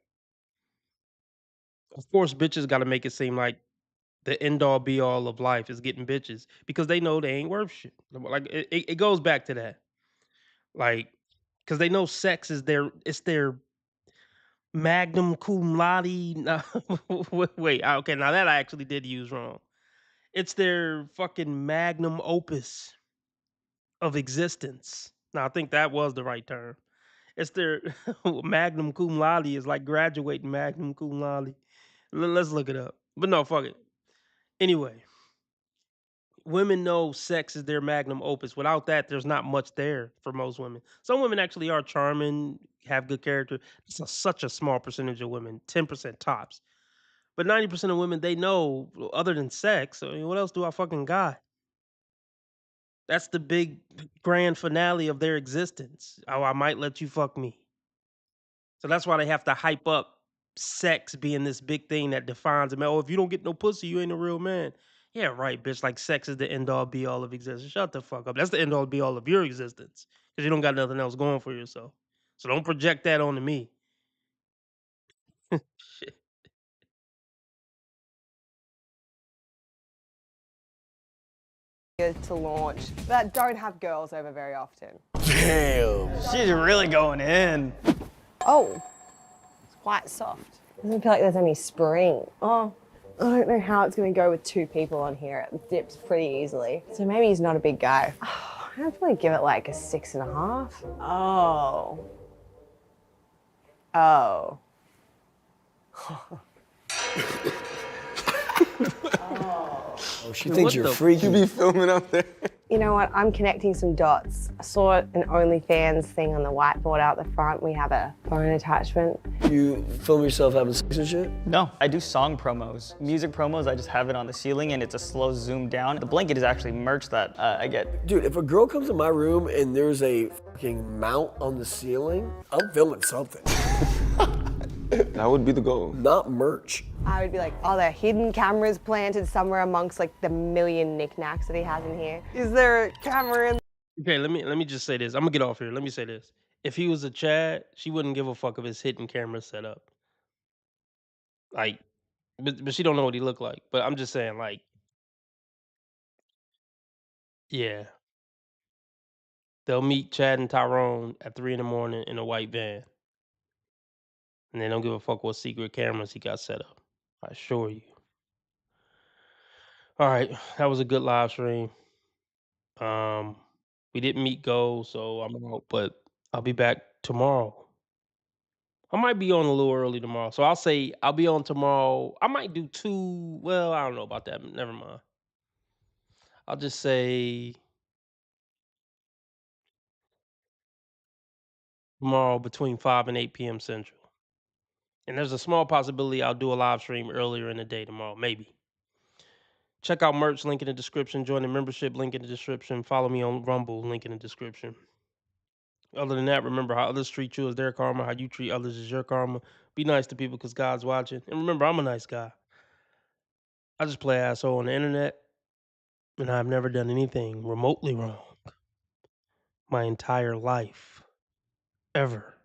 Of course, bitches got to make it seem like the end all be all of life is getting bitches because they know they ain't worth shit. Like it goes back to that, like because they know sex is their magnum cum laude. No, wait, okay, now that I actually did use wrong. It's their fucking magnum opus of existence. Now I think that was the right term. It's their magnum cum laude is like graduating magnum cum laude. Let's look it up. But no, fuck it. Anyway, women know sex is their magnum opus. Without that, there's not much there for most women. Some women actually are charming, have good character. Such a small percentage of women, 10% tops. But 90% of women, they know other than sex, I mean, what else do I fucking got? That's the big grand finale of their existence. Oh, I might let you fuck me. So that's why they have to hype up sex being this big thing that defines a man. Oh, if you don't get no pussy, you ain't a real man. Yeah, right, bitch. Like sex is the end all be all of existence. Shut the fuck up. That's the end all be all of your existence. Because you don't got nothing else going for yourself. So don't project that onto me. Shit. To launch that don't have girls over very often. Damn. She's really going in. Oh, it's quite soft. Doesn't feel like there's any spring. Oh, I don't know how it's going to go with two people on here. It dips pretty easily. So maybe he's not a big guy. Oh, I'd probably give it like a 6.5. Oh. Oh. Oh, she thinks you're freaky. You be filming up there. You know what? I'm connecting some dots. I saw an OnlyFans thing on the whiteboard out the front. We have a phone attachment. You film yourself having sex and shit? No, I do song promos. Music promos, I just have it on the ceiling and it's a slow zoom down. The blanket is actually merch that I get. Dude, if a girl comes in my room and there's a fucking mount on the ceiling, I'm filming something. That would be the goal. Not merch. I would be like, are there hidden cameras planted somewhere amongst like the million knickknacks that he has in here? Is there a camera in? Okay, let me just say this. I'm gonna get off here. Let me say this. If he was a Chad, she wouldn't give a fuck if his hidden camera set up. Like, but she don't know what he looked like. But I'm just saying, like, yeah. They'll meet Chad and Tyrone at 3 in the morning in a white van. And they don't give a fuck what secret cameras he got set up. I assure you. All right, that was a good live stream. We didn't meet goals, so I'm out, but I'll be back tomorrow. I might be on a little early tomorrow, so I'll say I'll be on tomorrow. I might do 2. Well, I don't know about that. Never mind. I'll just say tomorrow between 5 and 8 p.m. Central. And there's a small possibility I'll do a live stream earlier in the day tomorrow, maybe. Check out merch, link in the description. Join the membership, link in the description. Follow me on Rumble, link in the description. Other than that, remember how others treat you is their karma. How you treat others is your karma. Be nice to people because God's watching. And remember, I'm a nice guy. I just play asshole on the internet, and I've never done anything remotely wrong my entire life. Ever.